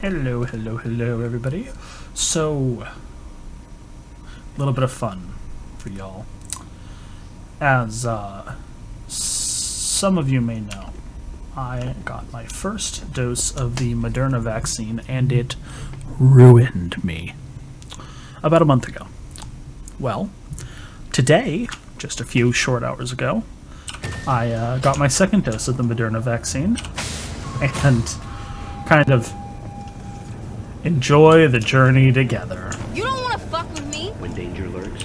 Hello, hello, hello, everybody. So, a little bit of fun for y'all. As some of you may know, I got my first dose of the Moderna vaccine, and it ruined me about a month ago. Well, today, just a few short hours ago, I got my second dose of the Moderna vaccine, and kind of enjoy the journey together. You don't want to fuck with me? When danger lurks.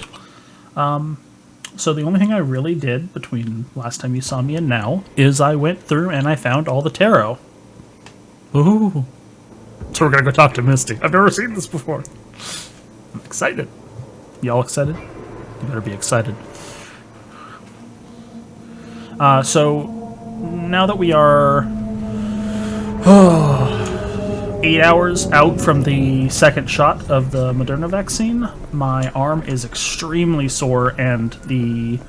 So the only thing I really did between last time you saw me and now is I went through and I found all the tarot. Ooh. So we're gonna go talk to Misty. I've never seen this before. I'm excited. Y'all excited? You better be excited. So now that we are 8 hours out from the second shot of the Moderna vaccine, my arm is extremely sore, and the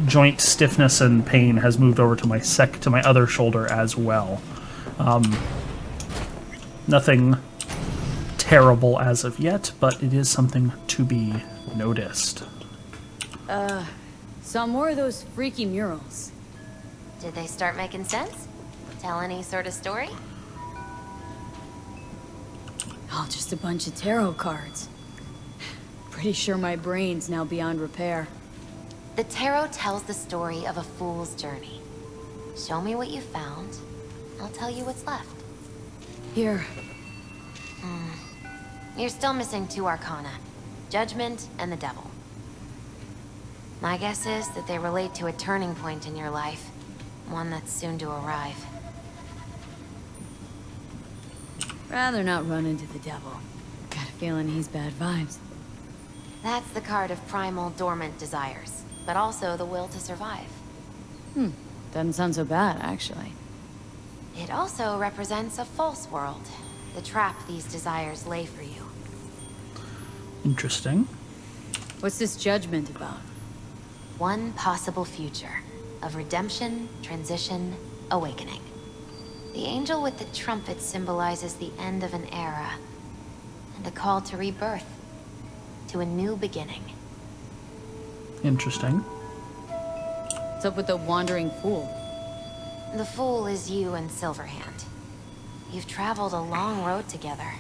joint stiffness and pain has moved over to my other shoulder as well. Nothing terrible as of yet, but it is something to be noticed. Saw more of those freaky murals. Did they start making sense? Tell any sort of story? Oh, just a bunch of tarot cards. Pretty sure my brain's now beyond repair. The tarot tells the story of a fool's journey. Show me what you found. I'll tell you what's left. Here. You're still missing 2 arcana. Judgment and the devil. My guess is that they relate to a turning point in your life. One that's soon to arrive. Rather not run into the devil. Got a feeling he's bad vibes. That's the card of primal dormant desires, but also the will to survive. Doesn't sound so bad, actually. It also represents a false world, the trap these desires lay for you. Interesting. What's this judgment about? One possible future of redemption, transition, awakening. The angel with the trumpet symbolizes the end of an era and a call to rebirth, to a new beginning. Interesting. What's up with the wandering fool? The fool is you and Silverhand. You've traveled a long road together,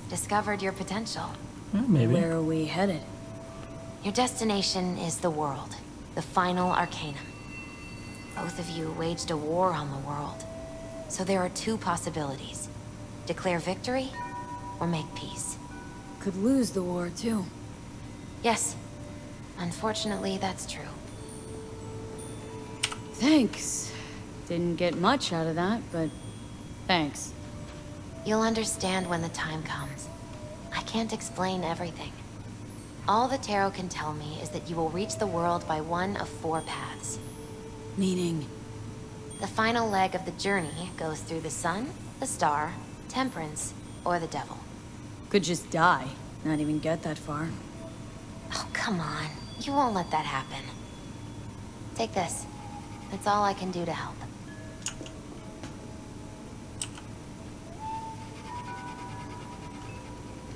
discovered your potential. Maybe. Where are we headed? Your destination is the world, the final arcanum. Both of you waged a war on the world. So there are 2 possibilities. Declare victory, or make peace. Could lose the war, too. Yes. Unfortunately, that's true. Thanks. Didn't get much out of that, but thanks. You'll understand when the time comes. I can't explain everything. All the tarot can tell me is that you will reach the world by one of 4 paths. Meaning? The final leg of the journey goes through the sun, the star, temperance, or the devil. Could just die. Not even get that far. Oh, come on. You won't let that happen. Take this. It's all I can do to help.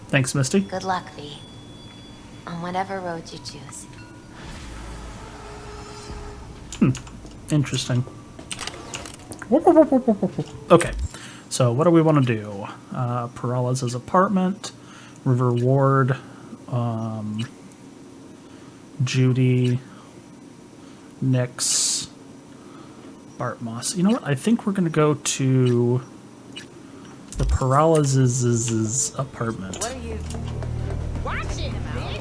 Thanks, Misty. Good luck, V. On whatever road you choose. Interesting. Okay, so what do we want to do? Peralez's apartment, River Ward, Judy, Nyx, Bart Moss. You know what? I think we're going to go to the Peralez's apartment. What are you... Watching, bitch!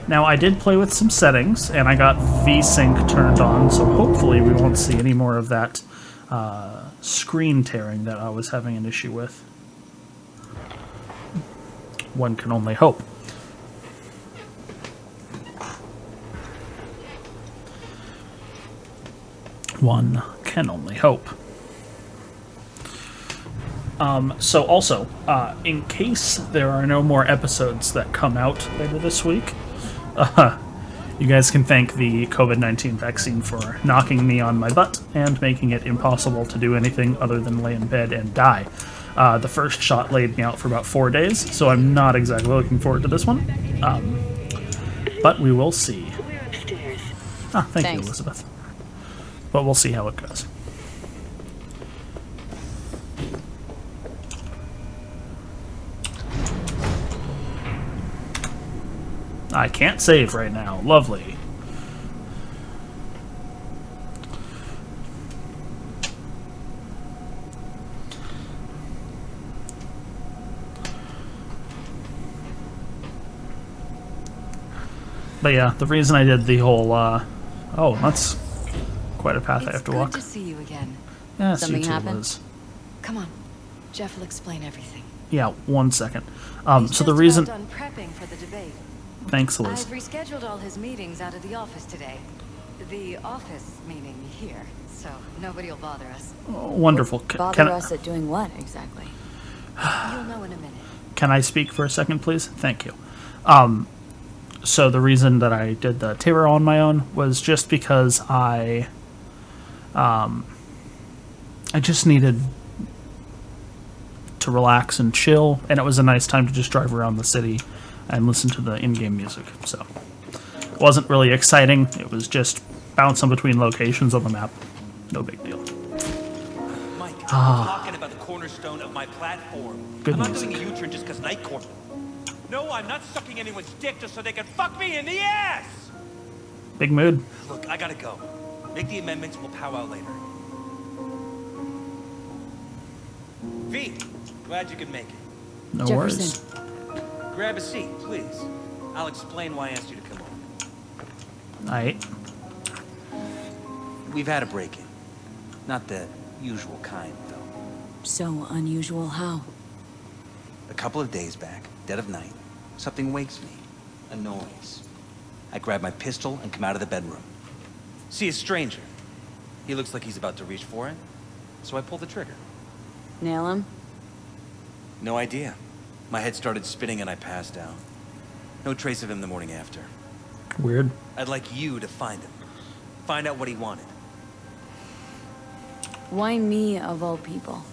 Now, I did play with some settings, and I got VSync turned on, so hopefully we won't see any more of that screen tearing that I was having an issue with. One can only hope. One can only hope. So also, in case there are no more episodes that come out later this week, You guys can thank the COVID-19 vaccine for knocking me on my butt and making it impossible to do anything other than lay in bed and die. The first shot laid me out for about 4 days, so I'm not exactly looking forward to this one. But we will see. Ah, thank you, Elizabeth. But we'll see how it goes. I can't save right now. Lovely. But yeah, the reason I did the whole, oh, that's quite a path I have to walk. It's good to see you again. Yeah, Something you too, happened? Liz. Come on. Jeff will explain everything. Yeah, 1 second. He's So the just reason... about done prepping for the debate. Thanks, Liz. I've rescheduled all his meetings out of the office today. The office meaning here, so nobody will bother us. Oh, wonderful. Bother us at doing what, exactly? You'll know in a minute. Can I speak for a second, please? Thank you. So the reason that I did the tarot on my own was just because I just needed to relax and chill, and it was a nice time to just drive around the city and listen to the in-game music. So it wasn't really exciting. It was just bouncing between locations on the map. No big deal. Mike, I'm talking about the cornerstone of my platform. Good I'm not music. doing a U-turn just because Night Court. No, I'm not sucking anyone's dick just so they can fuck me in the ass! Big mood. Look, I gotta go. Make the amendments, we'll powwow later. V, glad you could make it. No Jefferson. worries. Grab a seat, please. I'll explain why I asked you to come over. Aight. We've had a break-in. Not the usual kind, though. So unusual how? A couple of days back, dead of night, something wakes me. A noise. I grab my pistol and come out of the bedroom. See a stranger. He looks like he's about to reach for it, so I pull the trigger. Nail him? No idea. My head started spinning and I passed out. No trace of him the morning after. Weird. I'd like you to find him. Find out what he wanted. Why me, of all people?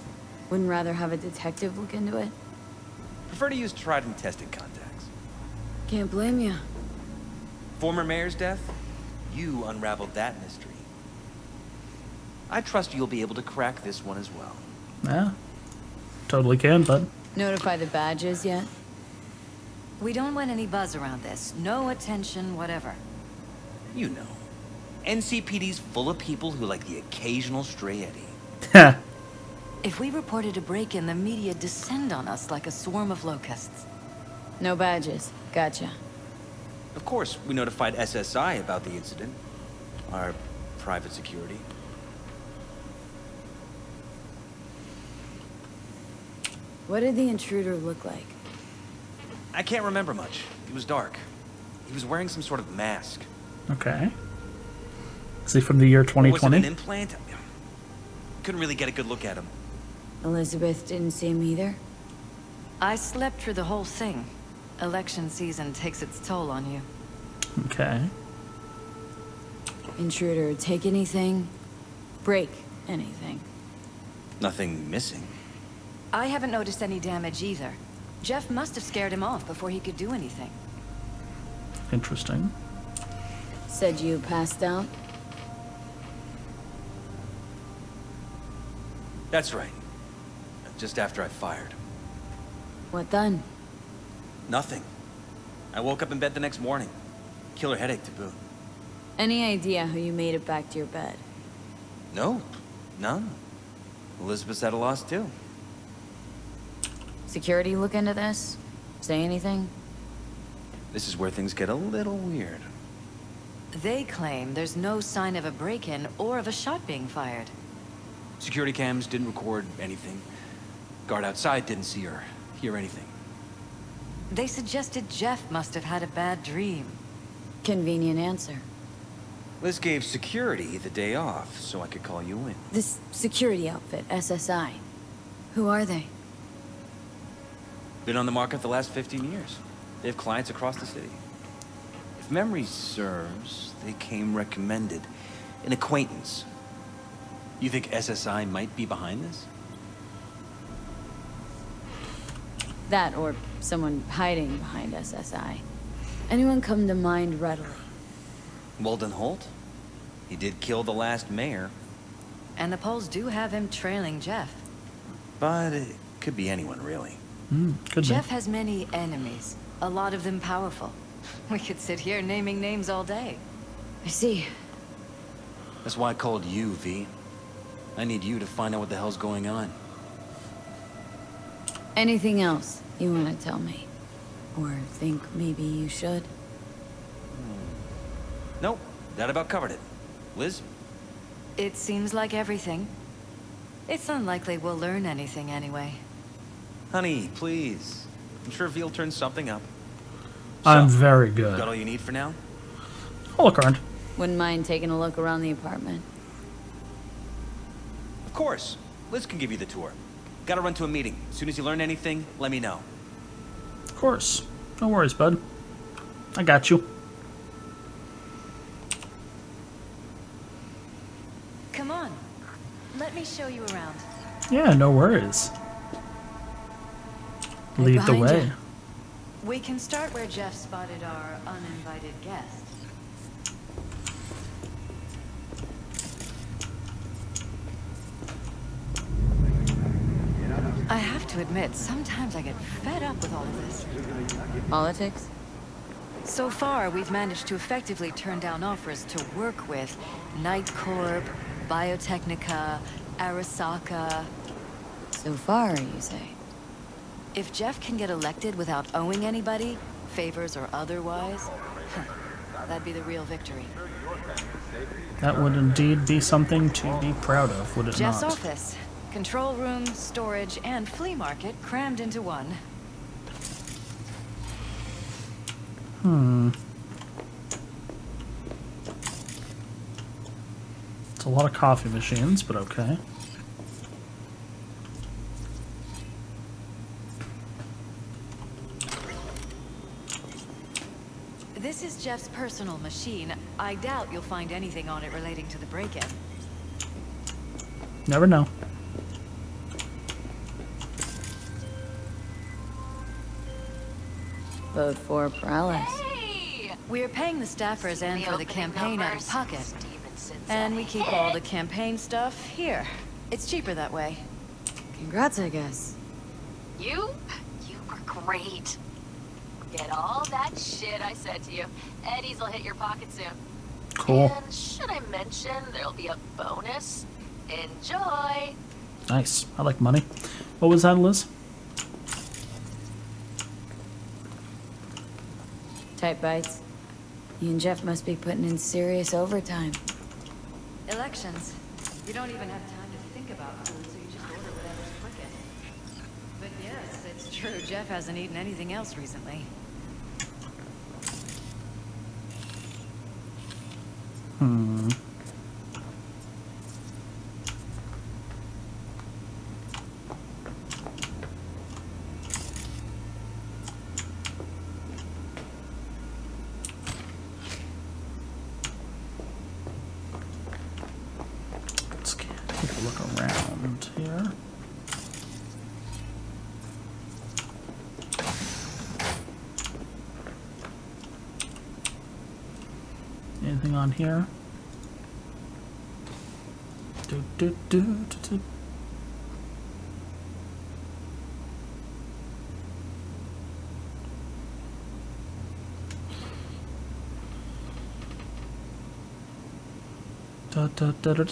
Wouldn't rather have a detective look into it? Prefer to use tried and tested contacts. Can't blame you. Former mayor's death? You unraveled that mystery. I trust you'll be able to crack this one as well. Yeah. Totally can, bud. Notify the badges yet? We don't want any buzz around this. No attention, whatever. You know. NCPD's full of people who like the occasional stray Eddie. Heh. If we reported a break-in, the media descend on us like a swarm of locusts. No badges. Gotcha. Of course, we notified SSI about the incident. Our private security. What did the intruder look like? I can't remember much. It was dark. He was wearing some sort of mask. Okay. Is he from the year Was it 2020? an implant? Couldn't really get a good look at him. Elizabeth didn't see him either? I slept through the whole thing. Election season takes its toll on you. Okay. Intruder take anything? Break anything? Nothing missing. I haven't noticed any damage either. Jeff must have scared him off before he could do anything. Interesting. Said you passed out? That's right. Just after I fired. What then? Nothing. I woke up in bed the next morning. Killer headache to boot. Any idea how you made it back to your bed? Nope. None. Elizabeth's at a loss too. Security look into this? Say anything? This is where things get a little weird. They claim there's no sign of a break-in or of a shot being fired. Security cams didn't record anything. Guard outside didn't see or hear anything. They suggested Jeff must have had a bad dream. Convenient answer. Liz gave security the day off so I could call you in. This security outfit, SSI. Who are they? Been on the market the last 15 years. They have clients across the city. If memory serves, they came recommended. An acquaintance. You think SSI might be behind this? That or someone hiding behind SSI. Anyone come to mind readily? Walden Holt? He did kill the last mayor. And the polls do have him trailing Jeff. But it could be anyone, really. Could Jeff has many enemies, a lot of them powerful. We could sit here naming names all day. I see. That's why I called you, V. I need you to find out what the hell's going on. Anything else you want to tell me? Or think maybe you should? Nope, that about covered it. Liz? It seems like everything. It's unlikely we'll learn anything anyway. Honey, please. I'm sure V'll turn something up. I'm So, very good. Got all you need for now? I'll look around. Wouldn't mind taking a look around the apartment. Of course. Liz can give you the tour. Gotta run to a meeting. As soon as you learn anything, let me know. Of course. No worries, bud. I got you. Come on. Let me show you around. Yeah, no worries. Lead the behind way. ya. We can start where Jeff spotted our uninvited guest. I have to admit, sometimes I get fed up with all of this. Politics? So far, we've managed to effectively turn down offers to work with Night Corp, Biotechnica, Arasaka. So far, you say? If Jeff can get elected without owing anybody, favors or otherwise, that'd be the real victory. That would indeed be something to be proud of, would it Jeff's not? office. Control room, storage, and flea market crammed into one. It's a lot of coffee machines, but okay. This is Jeff's personal machine. I doubt you'll find anything on it relating to the break-in. Never know. Vote for Paralysis. We're paying the staffers and for the campaign out of pocket. And we keep all the campaign stuff here. It's cheaper that way. Congrats, I guess. You were great. Get all that shit I said to you. Eddie's will hit your pocket soon. Cool. And should I mention there'll be a bonus? Enjoy! Nice. I like money. What was that, Liz? Tight bites. You and Jeff must be putting in serious overtime. Elections. You don't even have time to think about food, so you just order whatever's quickest. But yes, it's true. Jeff hasn't eaten anything else recently. Let's take a look around here. Anything on here? Do.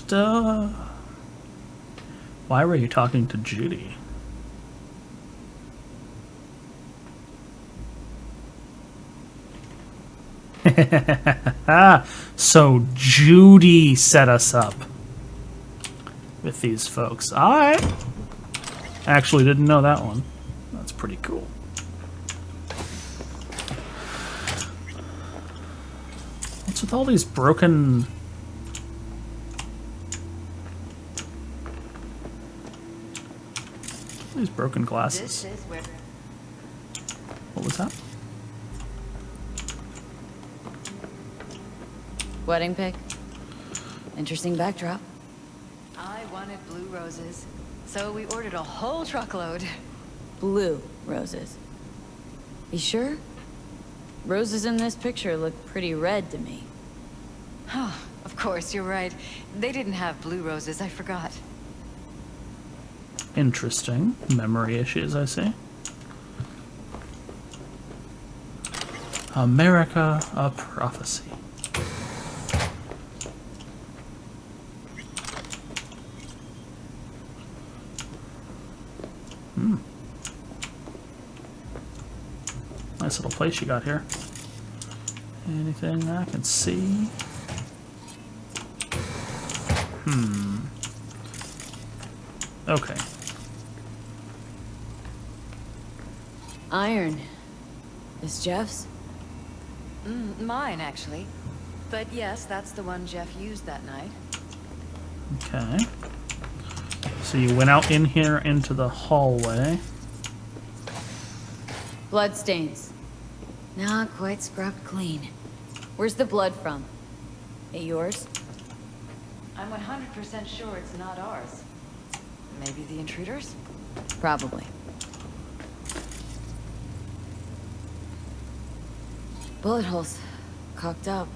Da. Why were you talking to Judy? So Judy set us up with these folks. I actually didn't know that one. That's pretty cool. What's with all these broken... These broken glasses. This is where... What was that? wedding pic? Interesting backdrop. I wanted blue roses, so we ordered a whole truckload. Blue roses. You sure? Roses in this picture look pretty red to me. Oh, of course, you're right. They didn't have blue roses, I forgot. Interesting. Memory issues, I see. America, a prophecy. Nice little place you got here. Anything I can see? Okay. Iron. This Jeff's? Mine, actually. But yes, that's the one Jeff used that night. Okay. So you went out in here into the hallway. Bloodstains. Not quite scrubbed clean. Where's the blood from? It yours? I'm 100% sure it's not ours. Maybe the intruders? Probably. Bullet holes. Cocked up.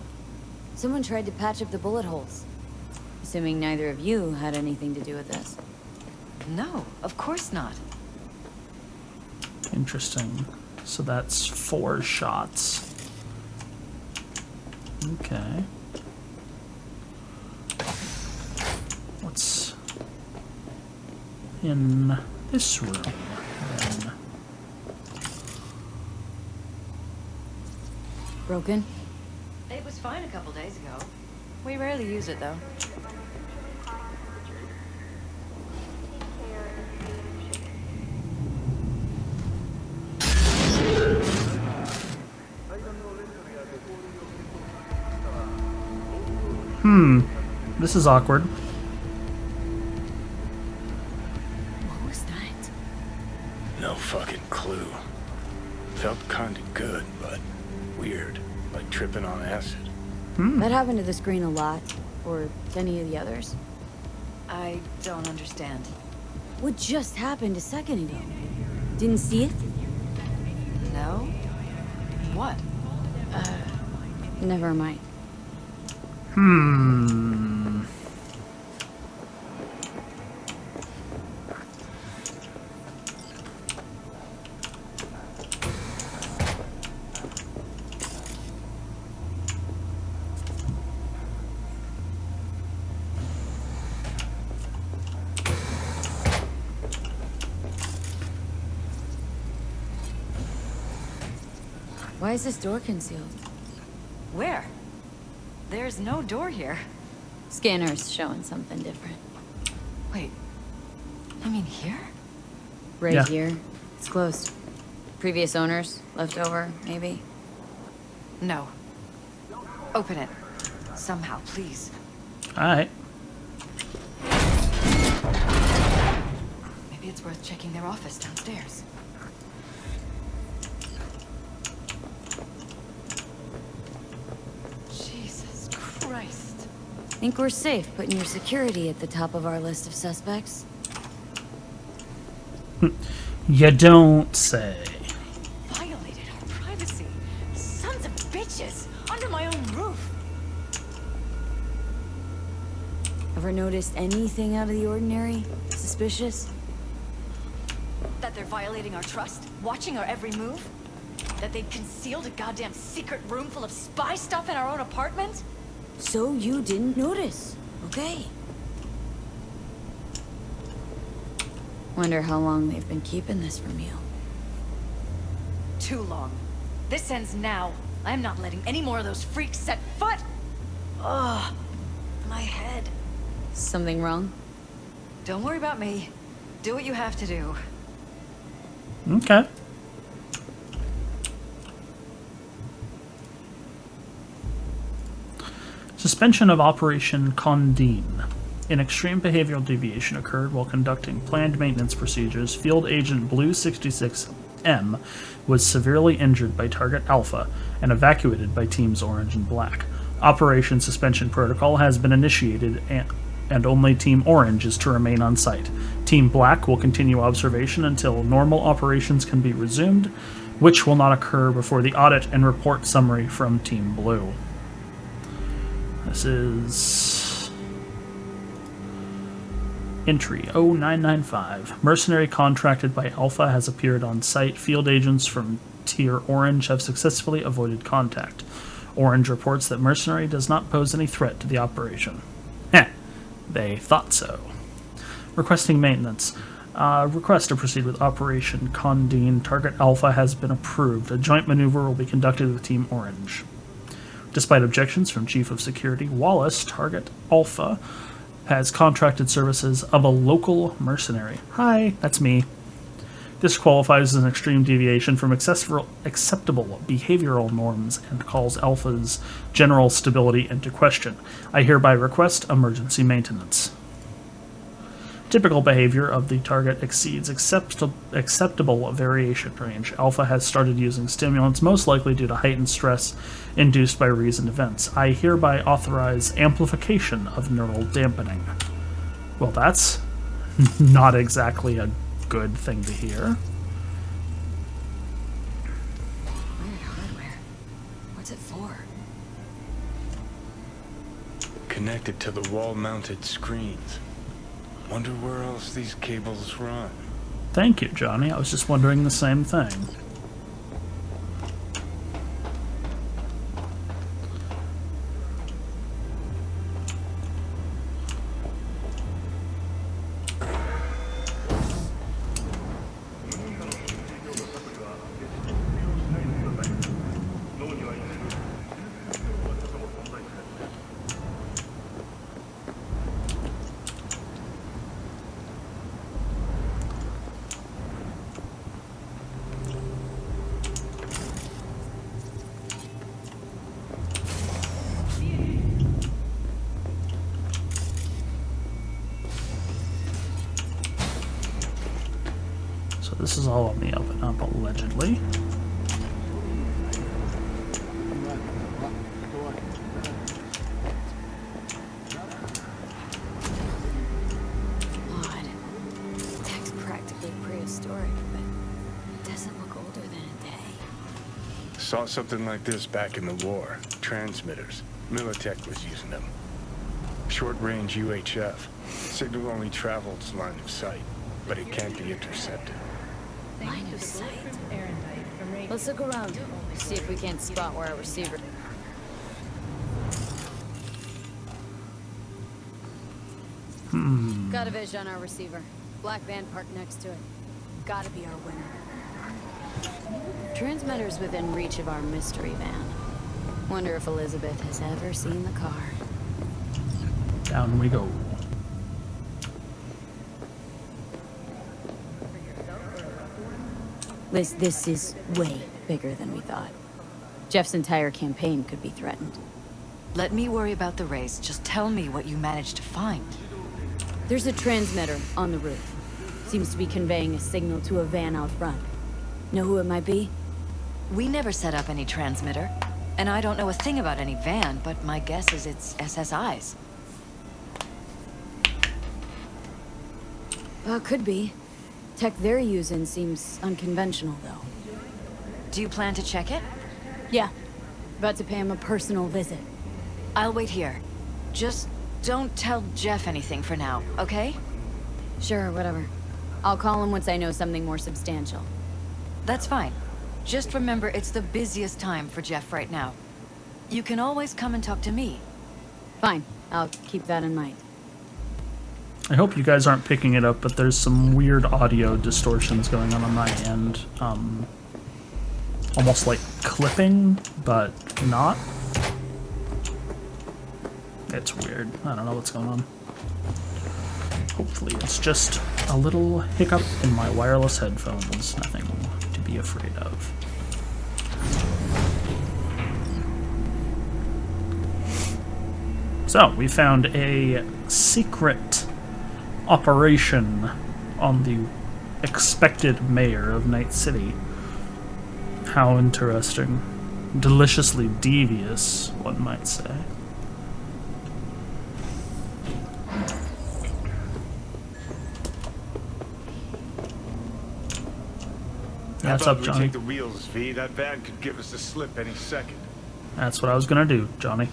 Someone tried to patch up the bullet holes. Assuming neither of you had anything to do with this. No, of course not. Interesting. So that's 4 shots. Okay. What's in this room then? Broken? It was fine a couple days ago. We rarely use it, though. This is awkward. What was that? No fucking clue. Felt kinda good, but weird. Like tripping on acid. That happened to the screen a lot. Or to any of the others. I don't understand. What just happened a second ago? Didn't see it? No? What? Never mind. Why is this door concealed? Where? There's no door here. Scanner's showing something different. Wait. You mean here? Right Yeah. here. It's closed. Previous owners, left over, maybe? No. Open it. Somehow, please. Alright. Maybe it's worth checking their office downstairs. Jesus Christ. Think we're safe putting your security at the top of our list of suspects? You don't say. Violated our privacy. Sons of bitches. Under my own roof. Ever noticed anything out of the ordinary? Suspicious? That they're violating our trust, watching our every move? That they concealed a goddamn secret room full of spy stuff in our own apartment? So you didn't notice, okay? Wonder how long they've been keeping this from you. Too long. This ends now. I'm not letting any more of those freaks set foot. Ugh. My head. Something wrong? Don't worry about me. Do what you have to do. Okay. Suspension of Operation Condine. An extreme behavioral deviation occurred while conducting planned maintenance procedures. Field Agent Blue 66M was severely injured by Target Alpha and evacuated by Teams Orange and Black. Operation Suspension Protocol has been initiated, and only Team Orange is to remain on site. Team Black will continue observation until normal operations can be resumed, which will not occur before the audit and report summary from Team Blue. This is entry 0995. Mercenary contracted by Alpha has appeared on site. Field agents from Tier Orange have successfully avoided contact. Orange reports that Mercenary does not pose any threat to the operation. Heh, they thought so. Requesting maintenance. Request to proceed with Operation Condine. Target Alpha has been approved. A joint maneuver will be conducted with Team Orange. Despite objections from Chief of Security Wallace, Target Alpha has contracted services of a local mercenary. Hi, that's me. This qualifies as an extreme deviation from acceptable behavioral norms and calls Alpha's general stability into question. I hereby request emergency maintenance. Typical behavior of the target exceeds acceptable variation range. Alpha has started using stimulants, most likely due to heightened stress induced by recent events. I hereby authorize amplification of neural dampening. Well, that's not exactly a good thing to hear. Weird hardware. What's it for? Connected to the wall-mounted screens. Wonder where else these cables run. Thank you, Johnny. I was just wondering the same thing. This is all on the up and up, allegedly. Odd. Tech's practically prehistoric, but it doesn't look older than a day. Saw something like this back in the war. Transmitters. Militech was using them. Short-range UHF. Signal only travels line of sight, but it can't be intercepted. Line of sight. Let's look around. See if we can't spot where our receiver. Got a vision on our receiver. Black van parked next to it. Gotta be our winner. Transmitter's within reach of our mystery van. Wonder if Elizabeth has ever seen the car. Down we go. This is way bigger than we thought. Jeff's entire campaign could be threatened. Let me worry about the race. Just tell me what you managed to find. There's a transmitter on the roof. Seems to be conveying a signal to a van out front. Know who it might be? We never set up any transmitter. And I don't know a thing about any van, but my guess is it's SSI's. Could be. Tech they're using seems unconventional, though. Do you plan to check it? Yeah. About to pay him a personal visit. I'll wait here. Just don't tell Jeff anything for now, okay? Sure, whatever. I'll call him once I know something more substantial. That's fine. Just remember it's the busiest time for Jeff right now. You can always come and talk to me. Fine. I'll keep that in mind. I hope you guys aren't picking it up, but there's some weird audio distortions going on my end. Almost like clipping, but not. It's weird. I don't know what's going on. Hopefully it's just a little hiccup in my wireless headphones. Nothing to be afraid of. So, we found a secret operation on the expected mayor of Night City. How interesting. Deliciously devious, one might say. How What's about up, we Johnny? take the wheels, V? That van could give us the slip any second. That's what I was gonna do, Johnny.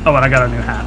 Oh, and I got a new hat.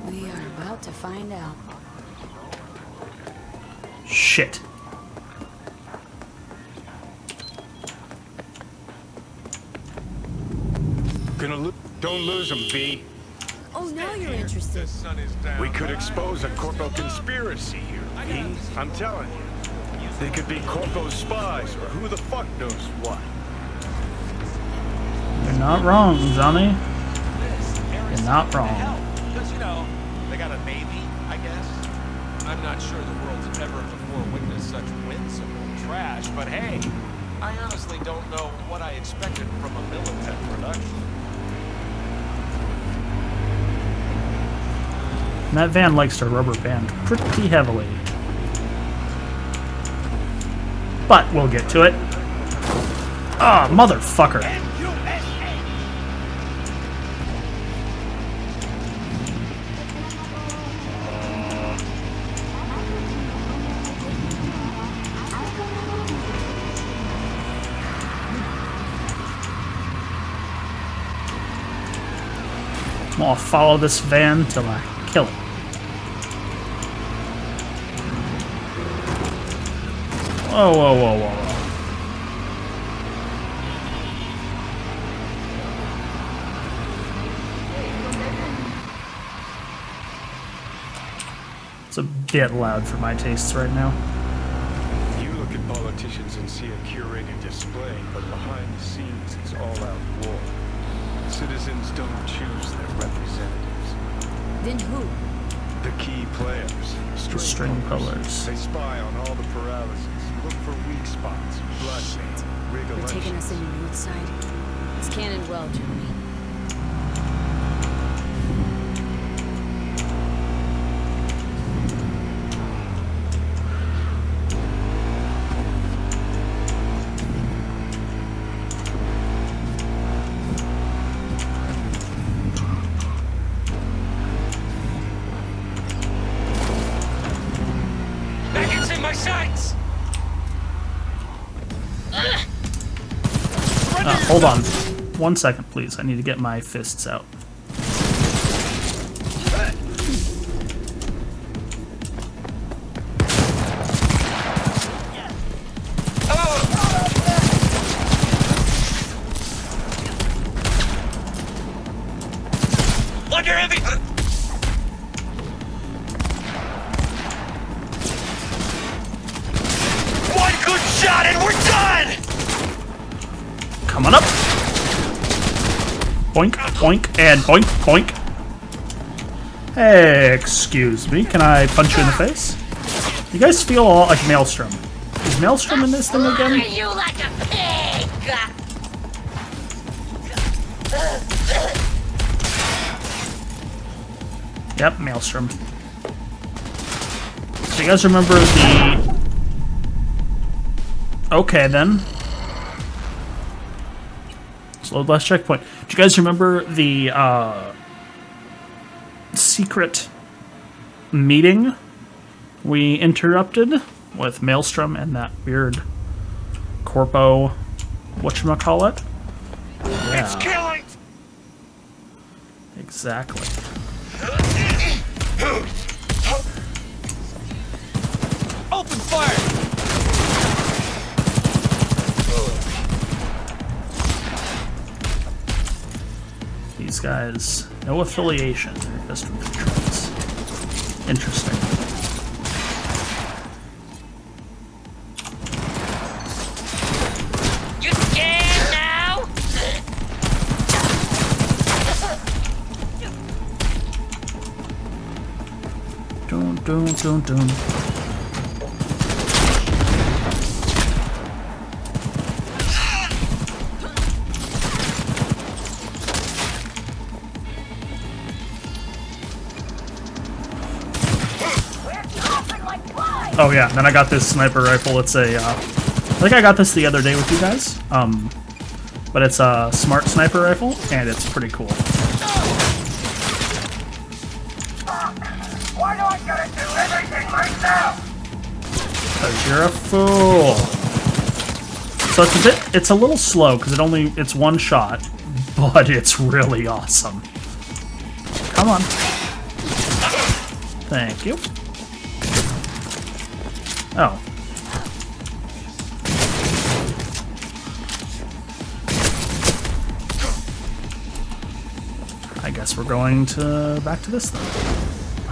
We are about to find out. Shit. Don't lose them, V. Oh, now you're interested. We could expose a Corpo conspiracy here, V. I'm telling you. They could be Corpo spies, or who the fuck knows what. You're not wrong, Johnny. You're not wrong. Because, you know, they got a navy, I guess. I'm not sure the world's ever before witnessed such winsome trash, but hey, I honestly don't know what I expected from a Militech production. And that van likes to rubber band pretty heavily. But we'll get to it. Ah, motherfucker. I'll follow this van till I kill it. Whoa, whoa, whoa, whoa, whoa. It's a bit loud for my tastes right now. You look at politicians and see a curated display, but behind the scenes it's all-out war. Citizens don't choose their representatives. Then who? The key players. String pullers. They spy on all the paralysis, look for weak spots, bloodstains, rig They're taking elections. us into North Side. It's Cannon well, Johnny. Maggots in my sights! Hold on. 1 second, please. I need to get my fists out. Under heavy... One good shot and we're done! Coming up. Boink, boink, and boink, boink. Hey, excuse me. Can I punch you in the face? You guys feel a lot like Maelstrom. Is Maelstrom in this thing again? You like a pig! Yep, Maelstrom. So you guys remember the... Okay, then. Let's load last checkpoint. Do you guys remember the secret meeting we interrupted with Maelstrom and that weird Corpo whatchamacallit? It's killing! Exactly. Open fire! guy has no affiliation, just with the trucks. Interesting. You scared now? Dun, dun, dun, dun. Oh yeah, then I got this sniper rifle. It's a, I think I got this the other day with you guys. But it's a smart sniper rifle, and it's pretty cool. Why do I gotta do everything myself? Because you're a fool. So it's a little slow because it's one shot, but it's really awesome. Come on. Thank you. Oh. I guess we're going back to this then.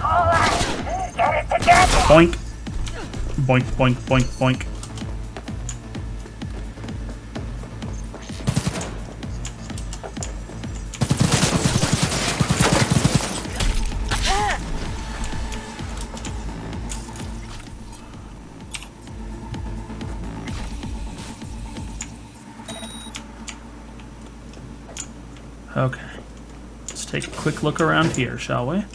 All right, get it together. Boink. Boink, boink, boink, boink. Okay. Let's take a quick look around here, shall we?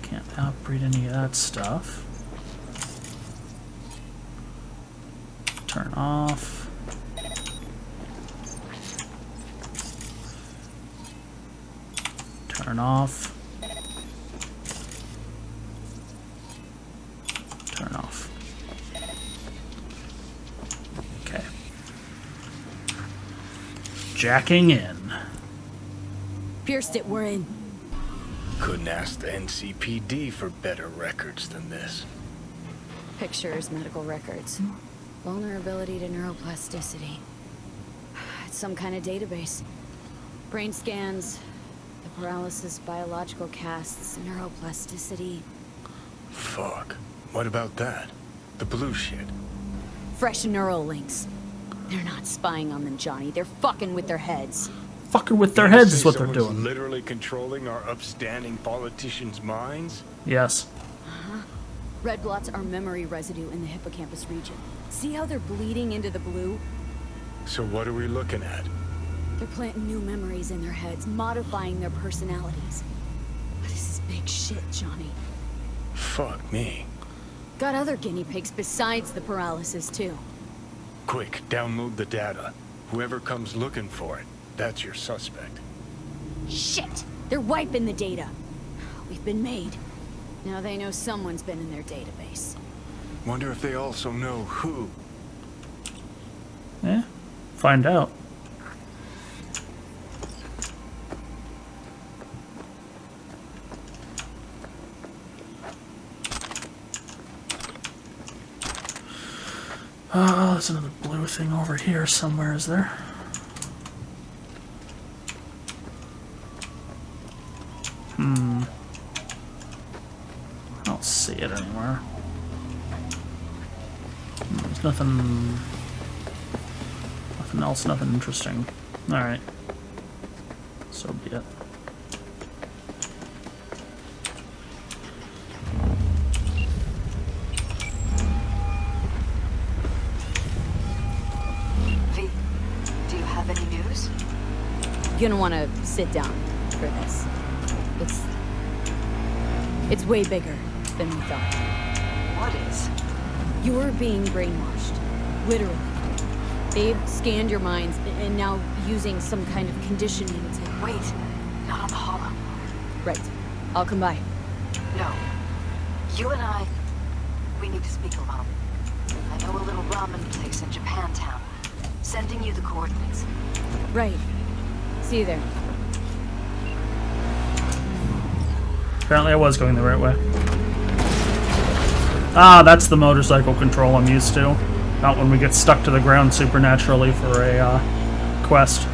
Can't outbreed any of that stuff. Turn off. Turn off. Turn off. Okay. Jacking in. Pierced it, we're in. Couldn't ask the NCPD for better records than this. Pictures, medical records. Vulnerability to neuroplasticity. It's some kind of database. Brain scans, the paralysis, biological casts, neuroplasticity. Fuck. What about that? The blue shit. Fresh neural links. They're not spying on them, Johnny. They're fucking with their heads. Fucking with their heads is what they're Someone's doing. Literally controlling our upstanding politicians' minds? Yes. Red blots are memory residue in the hippocampus region. See how they're bleeding into the blue? So what are we looking at? They're planting new memories in their heads, modifying their personalities. This is big shit, Johnny. Fuck me. Got other guinea pigs besides the paralysis, too. Quick, download the data. Whoever comes looking for it, that's your suspect. Shit! They're wiping the data. We've been made. Now they know someone's been in their database. Wonder if they also know who. Yeah. Find out. Oh, there's another blue thing over here somewhere, is there? I don't see it anywhere. There's nothing else, nothing interesting. Alright. So be it. V, do you have any news? You're gonna want to sit down for this. It's way bigger than we thought. What is? You're being brainwashed. Literally. They've scanned your minds and now using some kind of conditioning to... Wait, not on the hollow. Right. I'll come by. No. You and I, we need to speak alone. I know a little ramen place in Japantown. Sending you the coordinates. Right. See you there. Apparently I was going the right way. Ah, that's the motorcycle control I'm used to. Not when we get stuck to the ground supernaturally for a quest.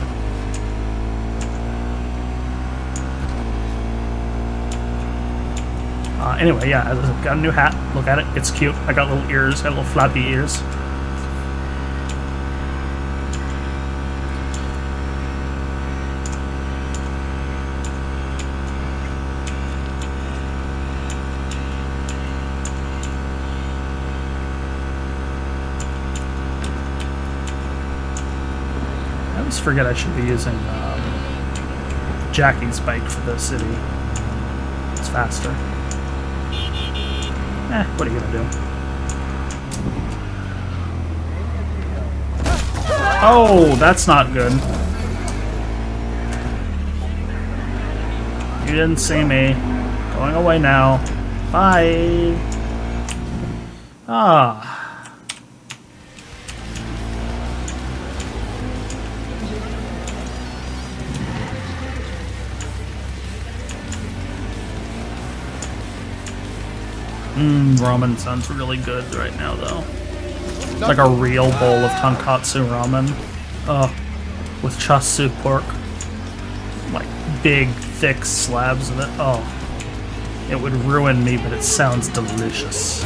Anyway, yeah, I got a new hat. Look at it. It's cute. I got little ears. Got little flappy ears. I always forget I should be using Jackie's bike for the city. It's faster. What are you gonna do? Oh, that's not good. You didn't see me. Going away now. Bye. Ah. Ramen sounds really good right now, though. It's like a real bowl of tonkatsu ramen. With chasu pork. Like, big, thick slabs of it. Oh. It would ruin me, but it sounds delicious.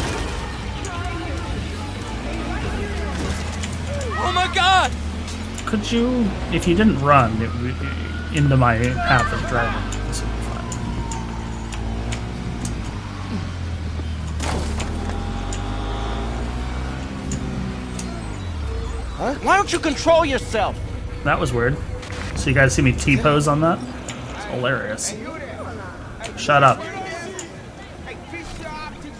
Oh my god! Could you, if you didn't run into my path of driving, this would be fine. Why don't you control yourself? That was weird. So you guys see me T-pose on that? It's hilarious. Shut up.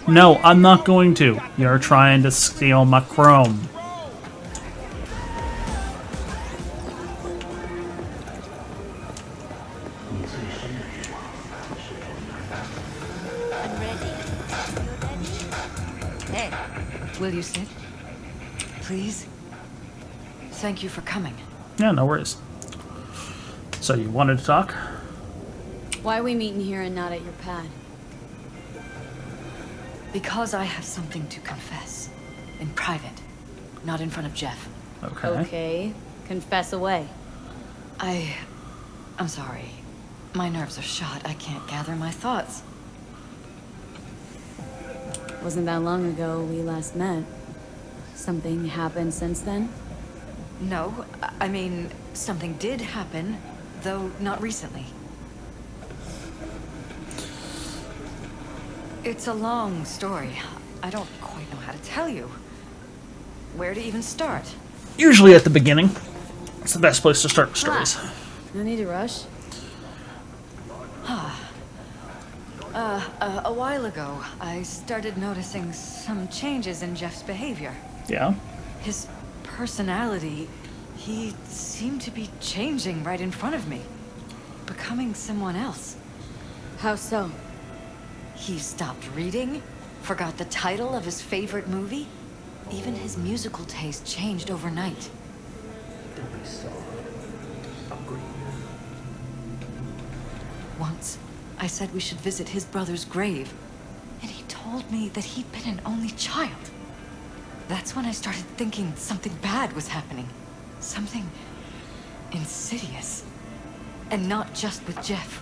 No, I'm not going to. You're trying to steal my chrome. Hey, will you sit? Please? Thank you for coming. Yeah, no worries. So you wanted to talk? Why are we meeting here and not at your pad? Because I have something to confess. In private. Not in front of Jeff. Okay. Okay. Confess away. I'm sorry. My nerves are shot. I can't gather my thoughts. Wasn't that long ago we last met. Something happened since then? No, I mean, something did happen, though not recently. It's a long story. I don't quite know how to tell you. Where to even start? Usually at the beginning. It's the best place to start stories. No need to rush. A while ago, I started noticing some changes in Jeff's behavior. Yeah? His personality, he seemed to be changing right in front of me. Becoming someone else. How so? He stopped reading, forgot the title of his favorite movie. Even his musical taste changed overnight. Once, I said we should visit his brother's grave, and he told me that he'd been an only child. That's when I started thinking something bad was happening. Something insidious. And not just with Jeff.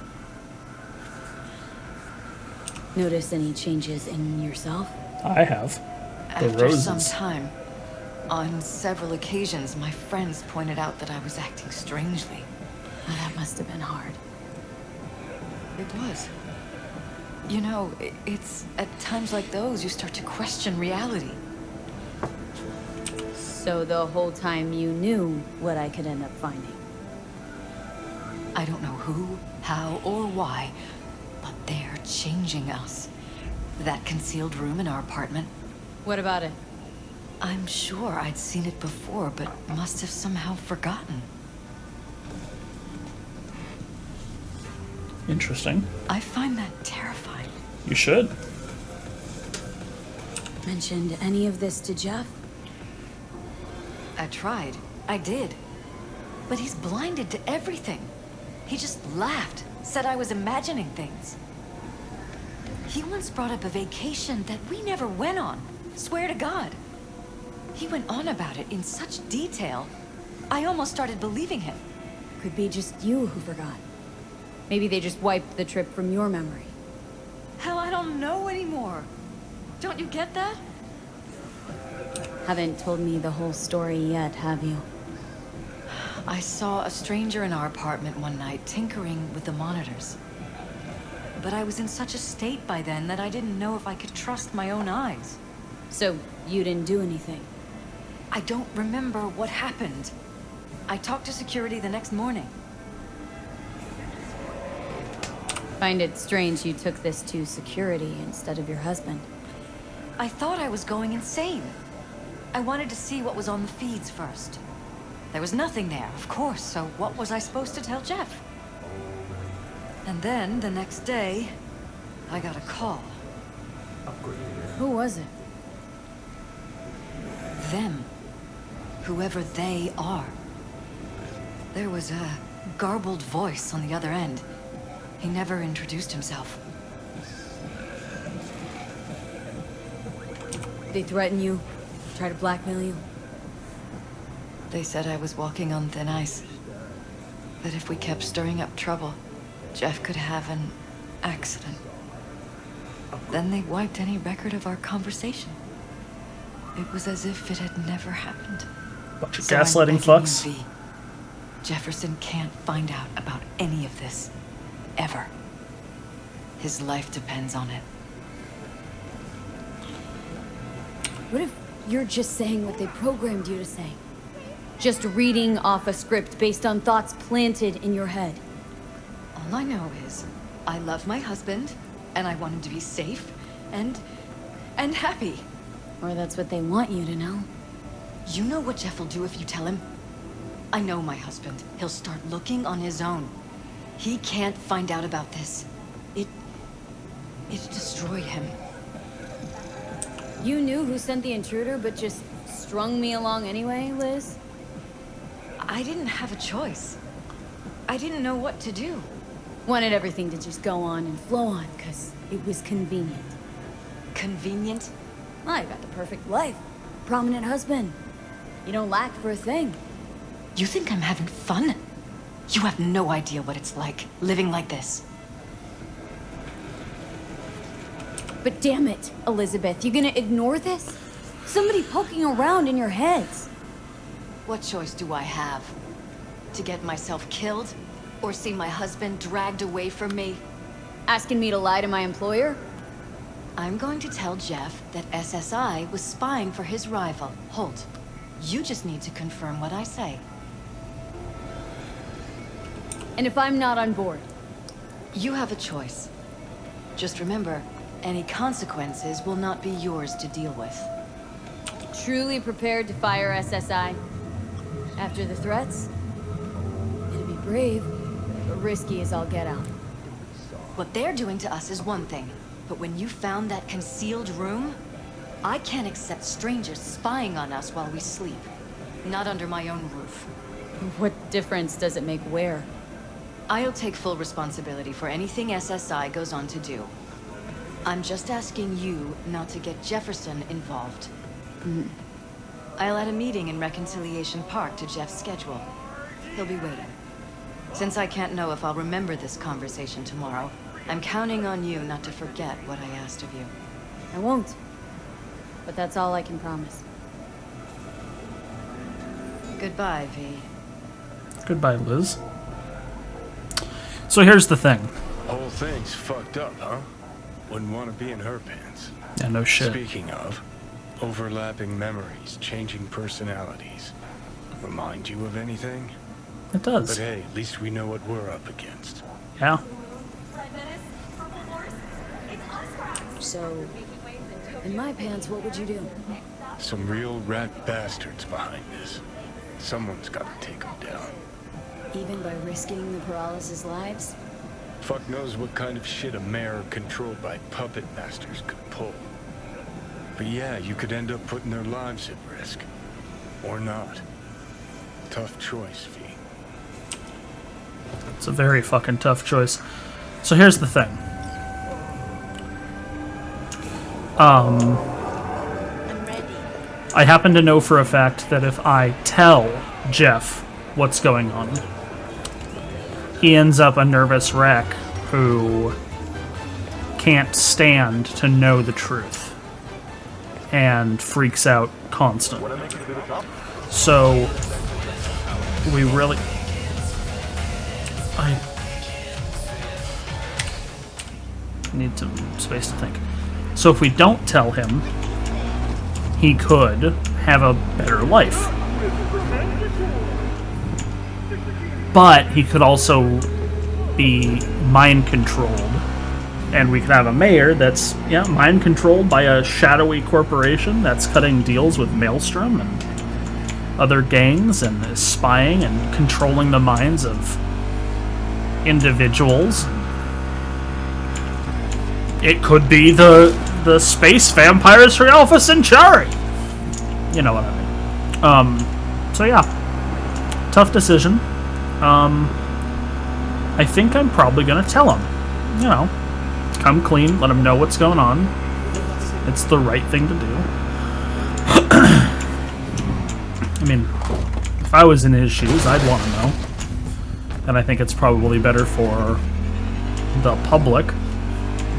Notice any changes in yourself? I have. The After roses. some time, on several occasions, my friends pointed out that I was acting strangely. Oh, that must have been hard. It was. You know, it's at times like those you start to question reality. So the whole time you knew what I could end up finding? I don't know who, how, or why, but they're changing us. That concealed room in our apartment. What about it? I'm sure I'd seen it before, but must have somehow forgotten. Interesting. I find that terrifying. You should. Mentioned any of this to Jeff? I tried. I did. But he's blinded to everything. He just laughed, said I was imagining things. He once brought up a vacation that we never went on. Swear to God. He went on about it in such detail. I almost started believing him. Could be just you who forgot. Maybe they just wiped the trip from your memory. Hell, I don't know anymore. Don't you get that? Haven't told me the whole story yet, have you? I saw a stranger in our apartment one night tinkering with the monitors. But I was in such a state by then that I didn't know if I could trust my own eyes. So, you didn't do anything? I don't remember what happened. I talked to security the next morning. Find it strange you took this to security instead of your husband. I thought I was going insane. I wanted to see what was on the feeds first. There was nothing there, of course, so what was I supposed to tell Jeff? And then, the next day, I got a call. Who was it? Them. Whoever they are. There was a garbled voice on the other end. He never introduced himself. They threaten you? Try to blackmail you? They said I was walking on thin ice. That if we kept stirring up trouble, Jeff could have an accident. Then they wiped any record of our conversation. It was as if it had never happened. Bunch of So I'm gaslighting begging fucks. you, V. Jefferson can't find out about any of this. Ever. His life depends on it. What if you're just saying what they programmed you to say? Just reading off a script based on thoughts planted in your head? All I know is, I love my husband, and I want him to be safe, and happy. Or that's what they want you to know. You know what Jeff will do if you tell him? I know my husband. He'll start looking on his own. He can't find out about this. It destroyed him. You knew who sent the intruder, but just strung me along anyway, Liz? I didn't have a choice. I didn't know what to do. Wanted everything to just go on and flow on, because it was convenient. Convenient? I got the perfect life. Prominent husband. You don't lack for a thing. You think I'm having fun? You have no idea what it's like, living like this. But damn it, Elizabeth, you gonna ignore this? Somebody poking around in your heads. What choice do I have? To get myself killed? Or see my husband dragged away from me? Asking me to lie to my employer? I'm going to tell Jeff that SSI was spying for his rival, Holt. You just need to confirm what I say. And if I'm not on board? You have a choice. Just remember, any consequences will not be yours to deal with. Truly prepared to fire SSI? After the threats? It'd be brave, but risky as all get out. What they're doing to us is one thing, but when you found that concealed room, I can't accept strangers spying on us while we sleep. Not under my own roof. What difference does it make where? I'll take full responsibility for anything SSI goes on to do. I'm just asking you not to get Jefferson involved. I'll add a meeting in Reconciliation Park to Jeff's schedule. He'll be waiting. Since I can't know if I'll remember this conversation tomorrow, I'm counting on you not to forget what I asked of you. I won't. But that's all I can promise. Goodbye, V. Goodbye, Liz. So here's the thing. Whole thing's fucked up, huh? Wouldn't want to be in her pants. Yeah, no shit. Speaking of, overlapping memories, changing personalities. Remind you of anything? It does. But hey, at least we know what we're up against. Yeah. So, in my pants, what would you do? Some real rat bastards behind this. Someone's got to take them down. Even by risking the paralysis lives? Fuck knows what kind of shit a mayor controlled by puppet masters could pull. But yeah, you could end up putting their lives at risk. Or not. Tough choice, V. It's a very fucking tough choice. So here's the thing. I'm ready. I happen to know for a fact that if I tell Jeff what's going on, he ends up a nervous wreck who can't stand to know the truth and freaks out constantly. So we really... I need some space to think. So if we don't tell him, he could have a better life. But he could also be mind controlled. And we could have a mayor that's, mind controlled by a shadowy corporation that's cutting deals with Maelstrom and other gangs and is spying and controlling the minds of individuals. It could be the space vampires for Alpha Centauri. You know what I mean. So yeah, tough decision. I think I'm probably gonna tell him. Come clean, let him know what's going on. It's the right thing to do. I mean, if I was in his shoes, I'd want to know. And I think it's probably better for the public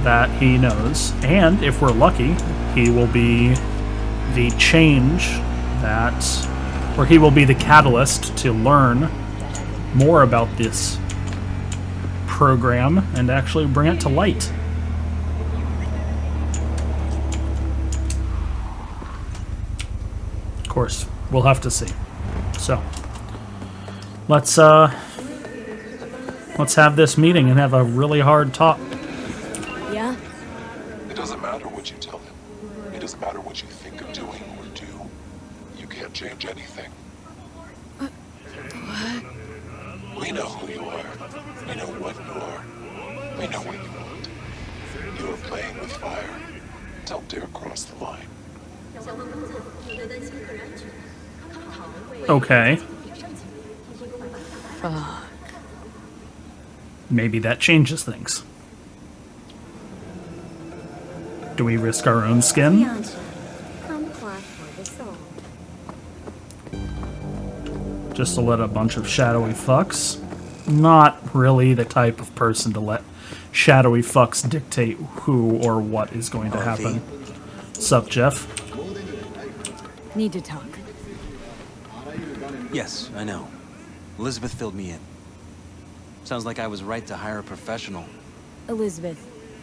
that he knows. And if we're lucky, he will be the change that, or he will be the catalyst to learn more about this program and actually bring it to light. Of course, we'll have to see. So, let's have this meeting and have a really hard talk. Yeah? It doesn't matter what you tell him. It doesn't matter what you think of doing or do. You can't change anything. What? We know who you are. We know what you are. We know what you want. You are playing with fire. Don't dare cross the line. Okay. Fuck. Maybe that changes things. Do we risk our own skin? Just to let a bunch of shadowy fucks? Not really the type of person to let shadowy fucks dictate who or what is going to happen. Sup, Jeff? Need to talk. Yes, I know. Elizabeth filled me in. Sounds like I was right to hire a professional. Elizabeth,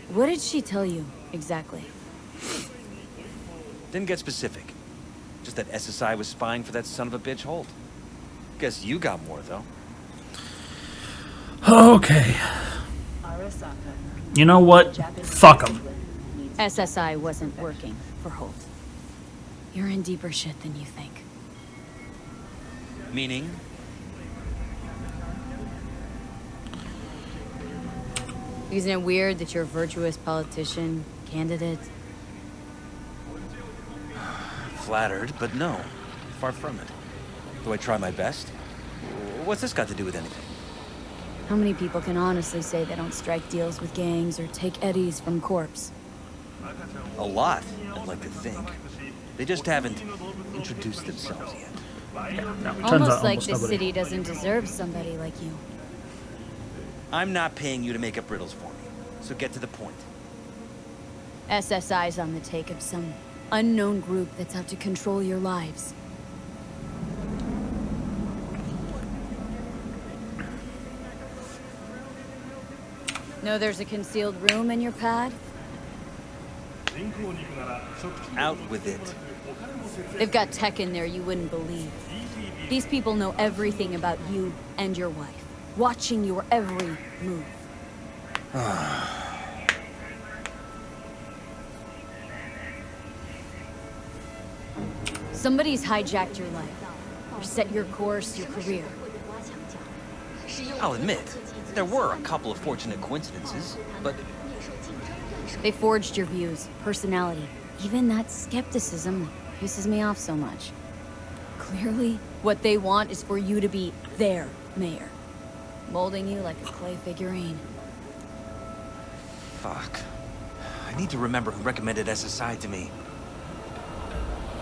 what did she tell you, exactly? Didn't get specific. Just that SSI was spying for that son of a bitch Holt. Guess you got more, though. Okay. You know what? Fuck them. SSI wasn't working for Holt. You're in deeper shit than you think. Meaning? Isn't it weird that you're a virtuous politician candidate? Flattered, but no. Far from it. Do I try my best? What's this got to do with anything? How many people can honestly say they don't strike deals with gangs or take eddies from corpse? A lot, I'd like to think. They just haven't introduced themselves yet. No, Almost like this city doesn't deserve somebody like you. I'm not paying you to make up riddles for me, so get to the point. SSI's on the take of some unknown group that's out to control your lives. Know there's a concealed room in your pad? Out with it. They've got tech in there you wouldn't believe. These people know everything about you and your wife, watching your every move. Somebody's hijacked your life, or set your course, your career. I'll admit, there were a couple of fortunate coincidences, but... They forged your views, personality, even that skepticism that pisses me off so much. Clearly, what they want is for you to be their mayor, molding you like a clay figurine. Fuck. I need to remember who recommended SSI to me.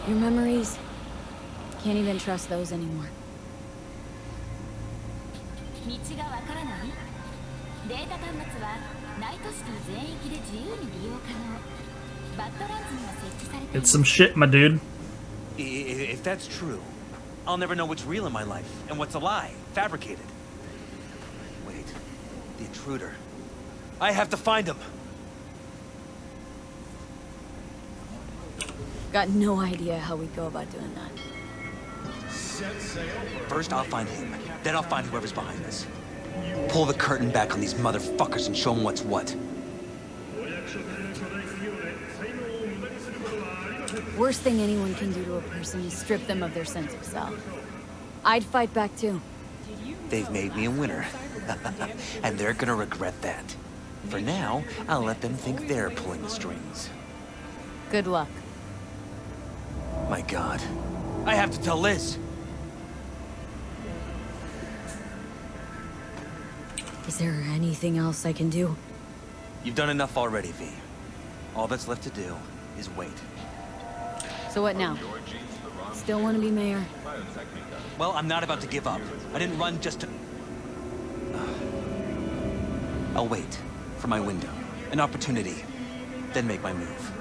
Your memories. Can't even trust those anymore. It's some shit, my dude. If that's true, I'll never know what's real in my life and what's a lie, fabricated. Wait, the intruder. I have to find him. Got no idea how we go about doing that. First, I'll find him. Then I'll find whoever's behind this. Pull the curtain back on these motherfuckers and show them what's what. Worst thing anyone can do to a person is strip them of their sense of self. I'd fight back too. They've made me a winner. And they're gonna regret that. For now, I'll let them think they're pulling the strings. Good luck. My God. I have to tell Liz. Is there anything else I can do? You've done enough already, V. All that's left to do is wait. So what now? Still want to be mayor? Well, I'm not about to give up. I didn't run just to... I'll wait for my window, an opportunity, then make my move.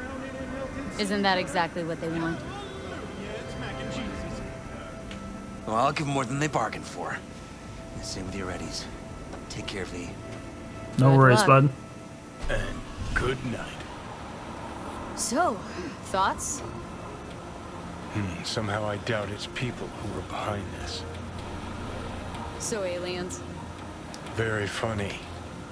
Isn't that exactly what they want? Well, I'll give them more than they bargained for. Same with your Eddies. Take care, V. No worries, bud. And good night. So, thoughts? Somehow I doubt it's people who were behind this. So aliens? Very funny.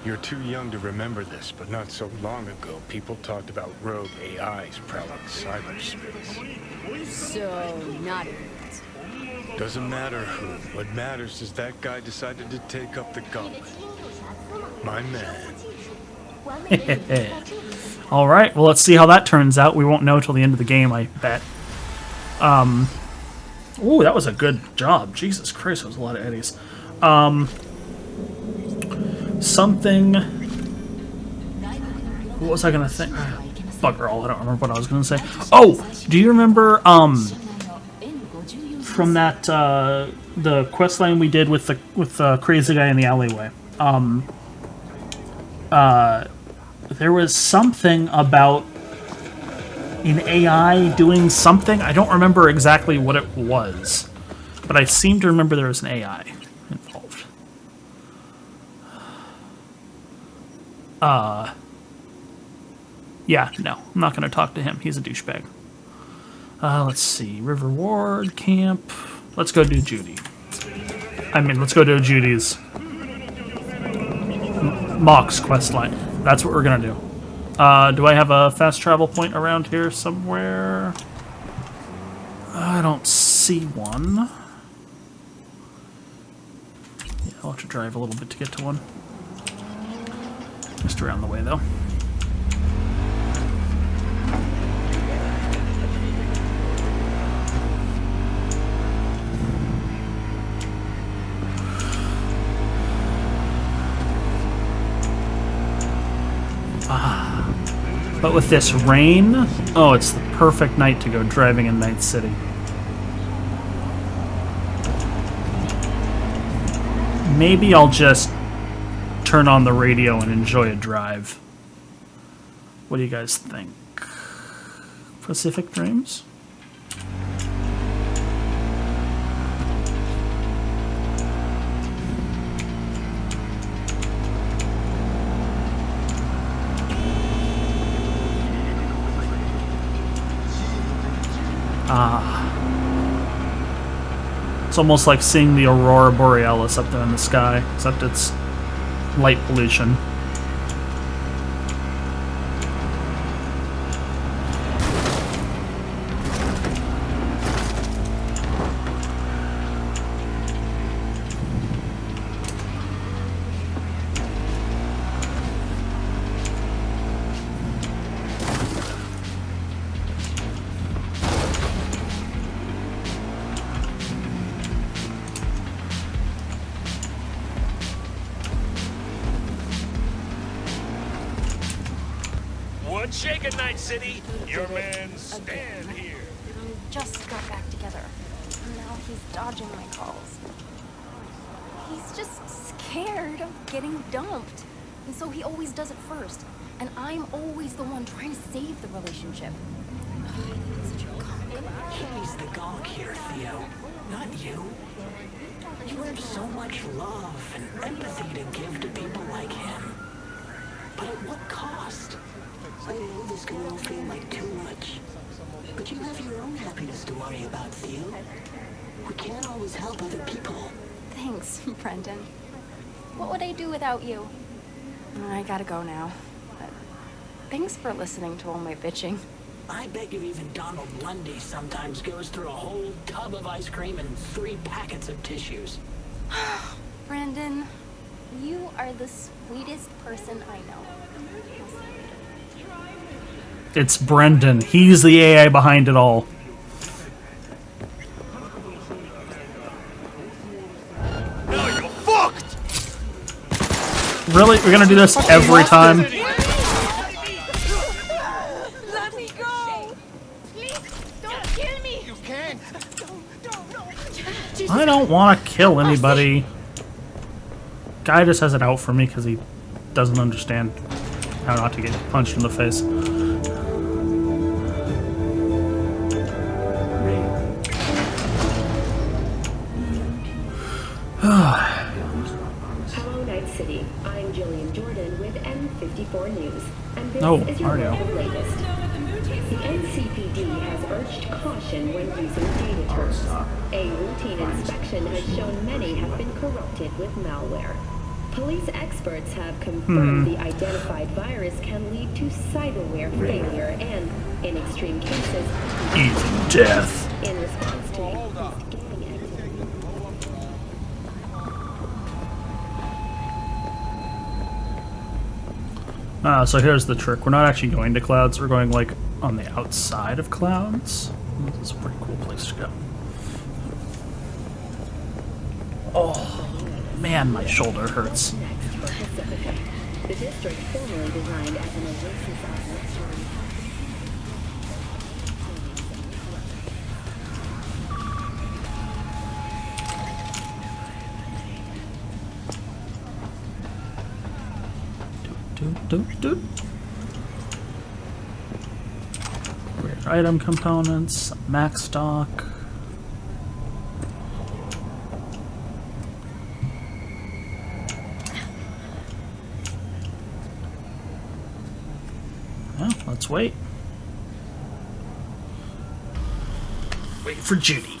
You're too young to remember this, but not so long ago, people talked about rogue AIs prowling cyberspace. So, not aliens. Doesn't matter who. What matters is that guy decided to take up the gauntlet. My man. All right, well, let's see how that turns out. We won't know till the end of the game, I bet. Ooh, that was a good job. Jesus Christ, that was a lot of Eddies. Something... What was I gonna think? Bugger all, I don't remember what I was gonna say. Oh, do you remember, from that, the quest line we did with the crazy guy in the alleyway? There was something about an AI doing something. I don't remember exactly what it was, but I seem to remember there was an AI involved. Yeah, no, I'm not going to talk to him. He's a douchebag. Let's see. River Ward, Camp. Let's go do Judy. Let's go do Judy's Mox questline. That's what we're going to do. Do I have a fast travel point around here somewhere? I don't see one. Yeah, I'll have to drive a little bit to get to one. Just around the way, though. But with this rain, oh, it's the perfect night to go driving in Night City. Maybe I'll just turn on the radio and enjoy a drive. What do you guys think? Pacific Dreams? It's almost like seeing the Aurora Borealis up there in the sky, except it's light pollution. One shake at Night City, your man stand here. just got back together. And now he's dodging my calls. He's just scared of getting dumped. And so he always does it first. And I'm always the one trying to save the relationship. Such a gonk. He's the gonk here, Theo. Not you. You have so much love and empathy to give to people like him. But at what cost? I know this can all feel like too much. But you have your own happiness to worry about, Theo. We can't always help other people. Thanks, Brendan. What would I do without you? I gotta go now. But thanks for listening to all my bitching. I bet you even Donald Lundy sometimes goes through a whole tub of ice cream and 3 packets of tissues. Brendan, you are the sweetest person I know. It's Brendan. He's the AI behind it all. Now you're fucked! Really? We're gonna do this every time? Let me go! Please, don't kill me! You can't! I don't want to kill anybody. Guy just has it out for me because he doesn't understand how not to get punched in the face. Hello, Night City. I'm Jillian Jordan with M54 News, and this is your Mario. local latest. The NCPD has urged caution when using data terms. A routine inspection has shown many have been corrupted with malware. Police experts have confirmed the identified virus can lead to cyberware failure and, in extreme cases, Even death. in response to increased gaming activity. So here's the trick. We're not actually going to clouds. We're going, like, on the outside of clouds. This is a pretty cool place to go. Oh, man, my shoulder hurts. Next for Pacifica, the district formerly designed as an oasis of luxury. Doot. Weird item components, max stock. Well, let's wait. Wait for Judy.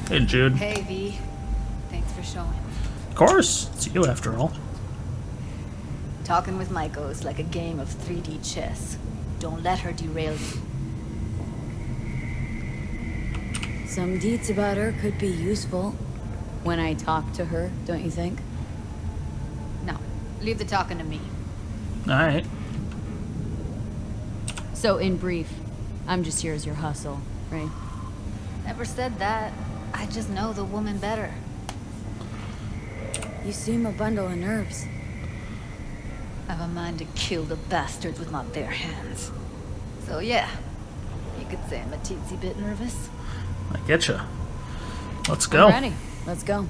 Hey, Jude. Hey, V. Thanks for showing. Of course, it's you after all. Talking with Maiko is like a game of 3D chess. Don't let her derail you. Some deets about her could be useful when I talk to her, don't you think? No, leave the talking to me. Alright. So, in brief, I'm just here as your hustle, right? Never said that. I just know the woman better. You seem a bundle of nerves. I've a mind to kill the bastards with my bare hands. So yeah, you could say I'm a teensy bit nervous. I getcha. Let's go. I'm ready. Let's go.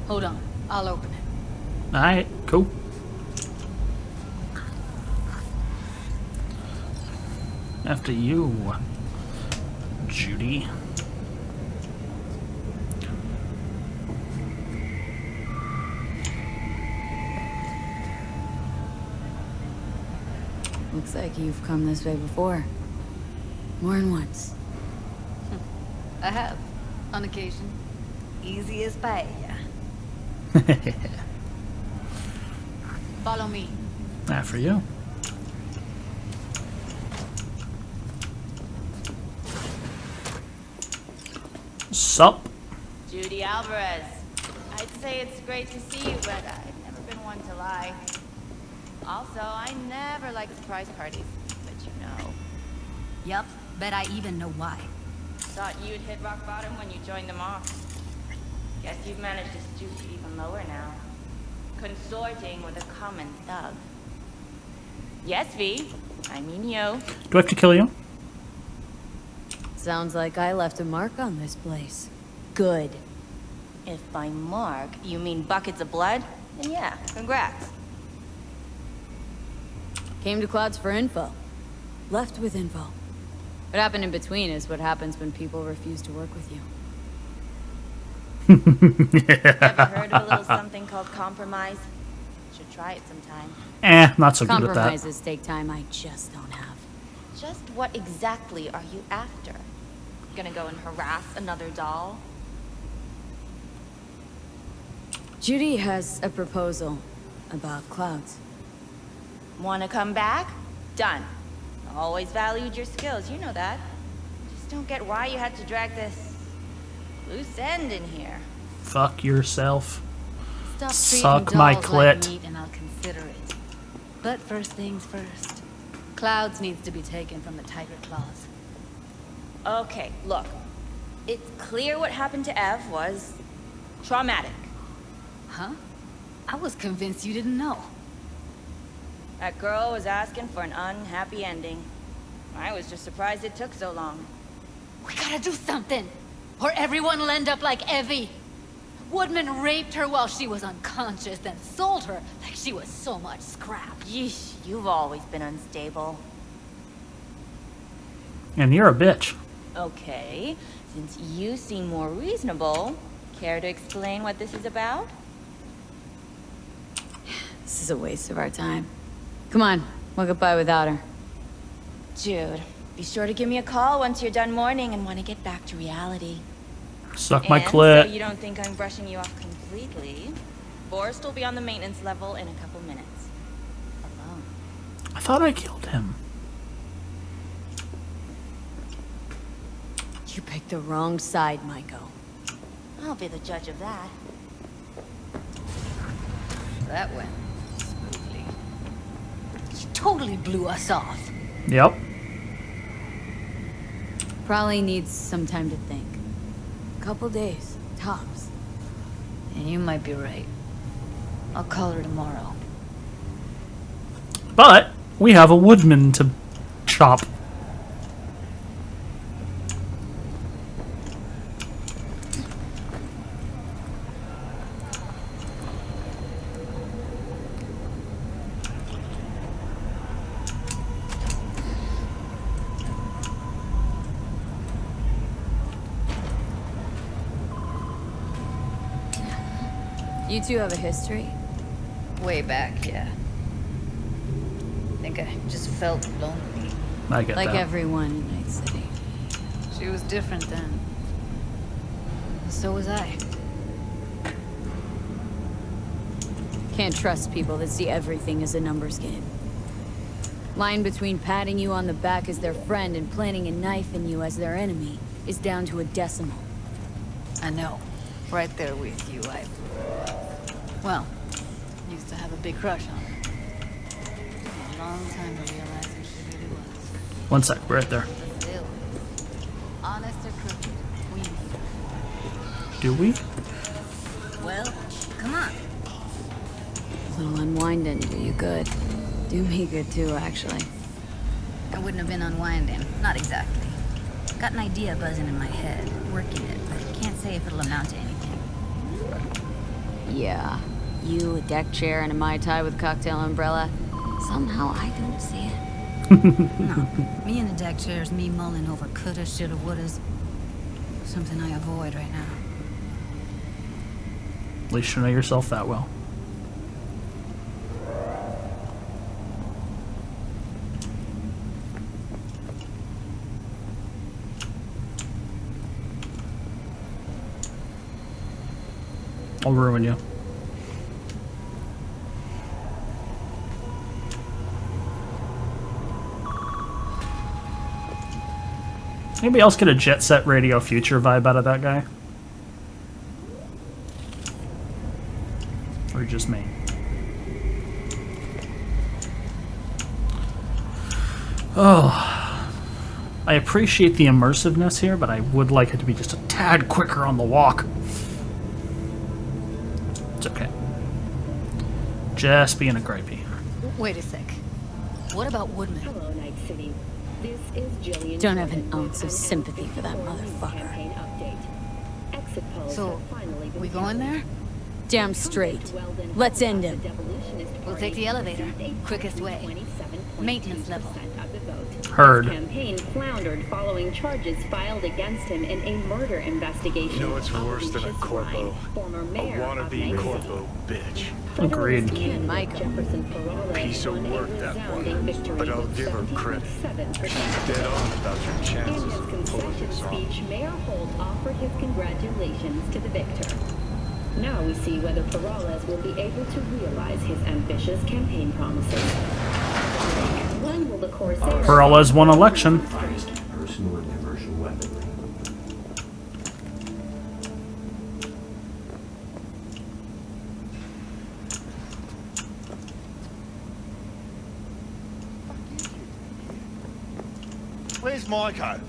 Hold on, I'll open it. Alright, cool. After you, Judy. Looks like you've come this way before. More than once. I have, on occasion. Easy as paella. Follow me. After you. Sup? Judy Alvarez. I'd say it's great to see you, but I've never been one to lie. Also, I never like surprise parties, but you know. Yup, bet I even know why. Thought you'd hit rock bottom when you joined them off. Guess you've managed to stoop even lower now. Consorting with a common thug. Yes, V. I mean you. Do I have to kill you? Sounds like I left a mark on this place. Good. If by mark you mean buckets of blood, then yeah, congrats. Came to Clouds for info. Left with info. What happened in between is what happens when people refuse to work with you. Ever heard of a little something called compromise? Should try it sometime. Not so good at that. Compromises take time I just don't have. Just what exactly are you after? Gonna go and harass another doll? Judy has a proposal about Clouds. Wanna come back? Done. Always valued your skills, you know that. Just don't get why you had to drag this loose end in here. Fuck yourself. Stop Suck treating my dolls like clit. meat and I'll consider it. But first things first. Clouds needs to be taken from the tiger claws. Okay, look. It's clear what happened to Ev was traumatic. Huh? I was convinced you didn't know. That girl was asking for an unhappy ending. I was just surprised it took so long. We gotta do something, or everyone will end up like Evie. Woodman raped her while she was unconscious, then sold her like she was so much scrap. Yeesh, you've always been unstable. And you're a bitch. Okay, since you seem more reasonable, care to explain what this is about? This is a waste of our time. Come on, we'll get by without her. Dude, be sure to give me a call once you're done mourning and want to get back to reality. Suck my And clit. so you don't think I'm brushing you off completely, Forrest will be on the maintenance level in a couple minutes. Alone. I thought I killed him. You picked the wrong side, Maiko. I'll be the judge of that. That went smoothly. You totally blew us off. Yep. Probably needs some time to think. Couple days, tops. And you might be right. I'll call her tomorrow. But we have a woodman to chop. You two have a history? Way back, yeah. Think I just felt lonely. I get like that. everyone in Night City. She was different then. So was I. Can't trust people that see everything as a numbers game. Line between patting you on the back as their friend and planting a knife in you as their enemy is down to a decimal. I know. Right there with you, well, used to have a big crush on her. A long time to realize who she really was. One sec, we're right there. Still, honest or crooked, we need her. Do we? Well, come on. A little unwinding do you good. Do me good too, actually. I wouldn't have been unwinding. Not exactly. Got an idea buzzing in my head, working it, but can't say if it'll amount to anything. Yeah. You, a deck chair, and a Mai Tai with cocktail umbrella. Somehow I don't see it. No. Me and the deck chairs, me mulling over coulda, shoulda, wouldas. Something I avoid right now. At least you know yourself that well. I'll ruin you. Anybody else get a Jet Set Radio Future vibe out of that guy? Or just me? Oh, I appreciate the immersiveness here, but I would like it to be just a tad quicker on the walk. It's okay. Just being a gripey. Wait a sec. What about Woodman? Hello, Night City. This is Jillian. Don't have an ounce of sympathy for that motherfucker. So, we going there? Damn straight. Let's end him. We'll take the elevator. Quickest way. Maintenance level. Heard. His campaign floundered following charges filed against him in a murder investigation. You know what's worse than a corpo? A wannabe corpo bitch. Agreed. Piece of work, that one. But I'll give her credit. She's dead on about your chances of pulling this off. Speech, Mayor Holt offered his congratulations to the victor. Now we see whether Perales will be able to realize his ambitious campaign promises. When will the Corsairs... Perales won election. Personal and commercial weaponry. Where's Maiko?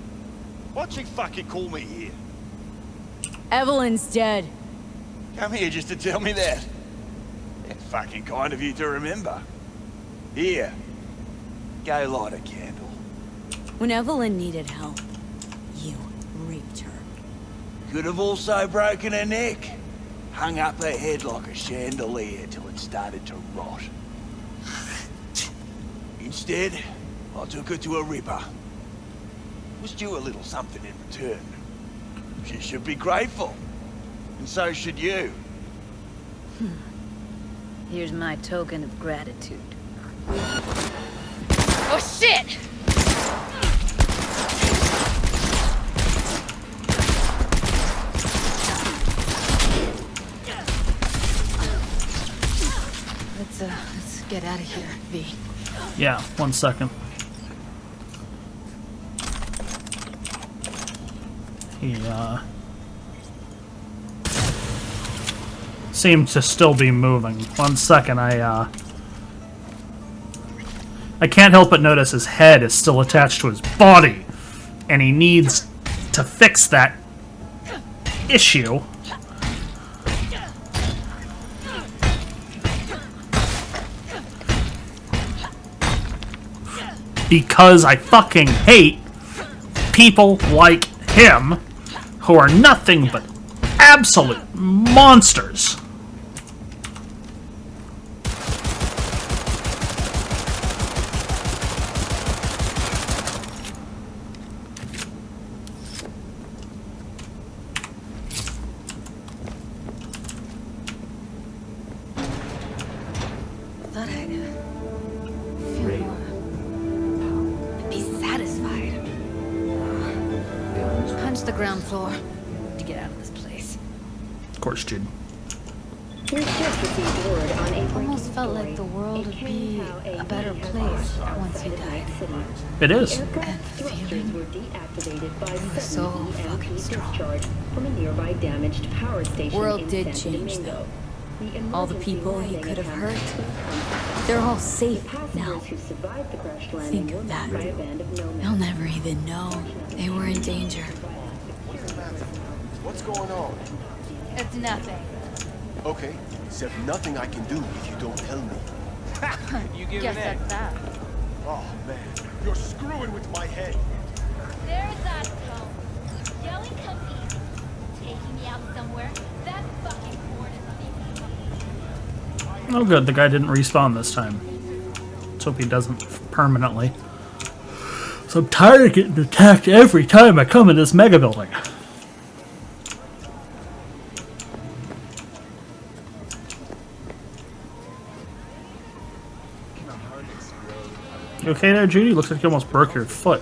Why'd she fucking call me here? Evelyn's dead. Come here just to tell me that. That's fucking kind of you to remember. Here. Go light a candle. When Evelyn needed help, you raped her. Could have also broken her neck. Hung up her head like a chandelier till it started to rot. Instead, I took her to a ripper. Was due a little something in return. She should be grateful. And so should you. Here's my token of gratitude. Oh shit! Let's get out of here, V. Yeah, 1 second. He, seems to still be moving. 1 second, I can't help but notice his head is still attached to his body, and he needs to fix that issue. Because I fucking hate people like him who are nothing but absolute monsters. Thought I'd feel more. Be satisfied. Punch the ground floor to get out of this place. Of course, Jude. Almost felt like the world would be a better place once he died. It is. And the feeling was so fucking strong. From a nearby damaged power station. World did change, though. All the people he could have hurt, they're all safe now. Think of that. They'll never even know they were in danger. What's going on? It's nothing. Okay, except nothing I can do if you don't tell me. You give Guess an egg. that's that. Oh man, you're screwing with my head. There's that phone. Yelling come easy. Taking me out somewhere. That fucking board is Oh good, the guy didn't respawn this time. Let's hope he doesn't permanently. So I'm tired of getting attacked every time I come in this mega building. You okay there, Judy? Looks like you almost broke your foot.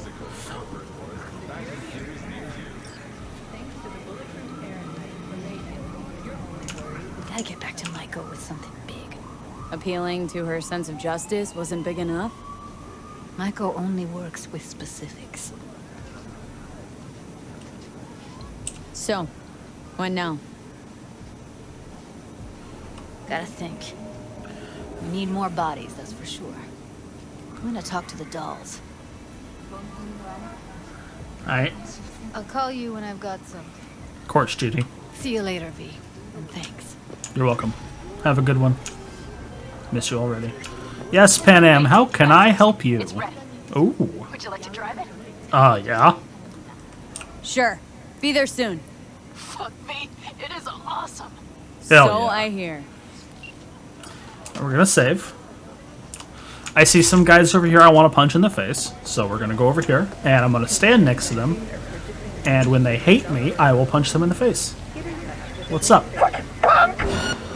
Gotta get back to Maiko with something big. Appealing to her sense of justice wasn't big enough? Maiko only works with specifics. So, what now? Gotta think. We need more bodies, that's for sure. I'm gonna talk to the dolls. Alright. I'll call you when I've got some. Of course, Judy. See you later, V. And thanks. You're welcome. Have a good one. Miss you already. Yes, Pan Am, how can I help you? Ooh. Would you like to drive it? Yeah. Sure. Be there soon. Fuck me. It is awesome. Hell So yeah. I hear. We're gonna save. I see some guys over here I want to punch in the face, so we're gonna go over here, and I'm gonna stand next to them, and when they hate me, I will punch them in the face. What's up?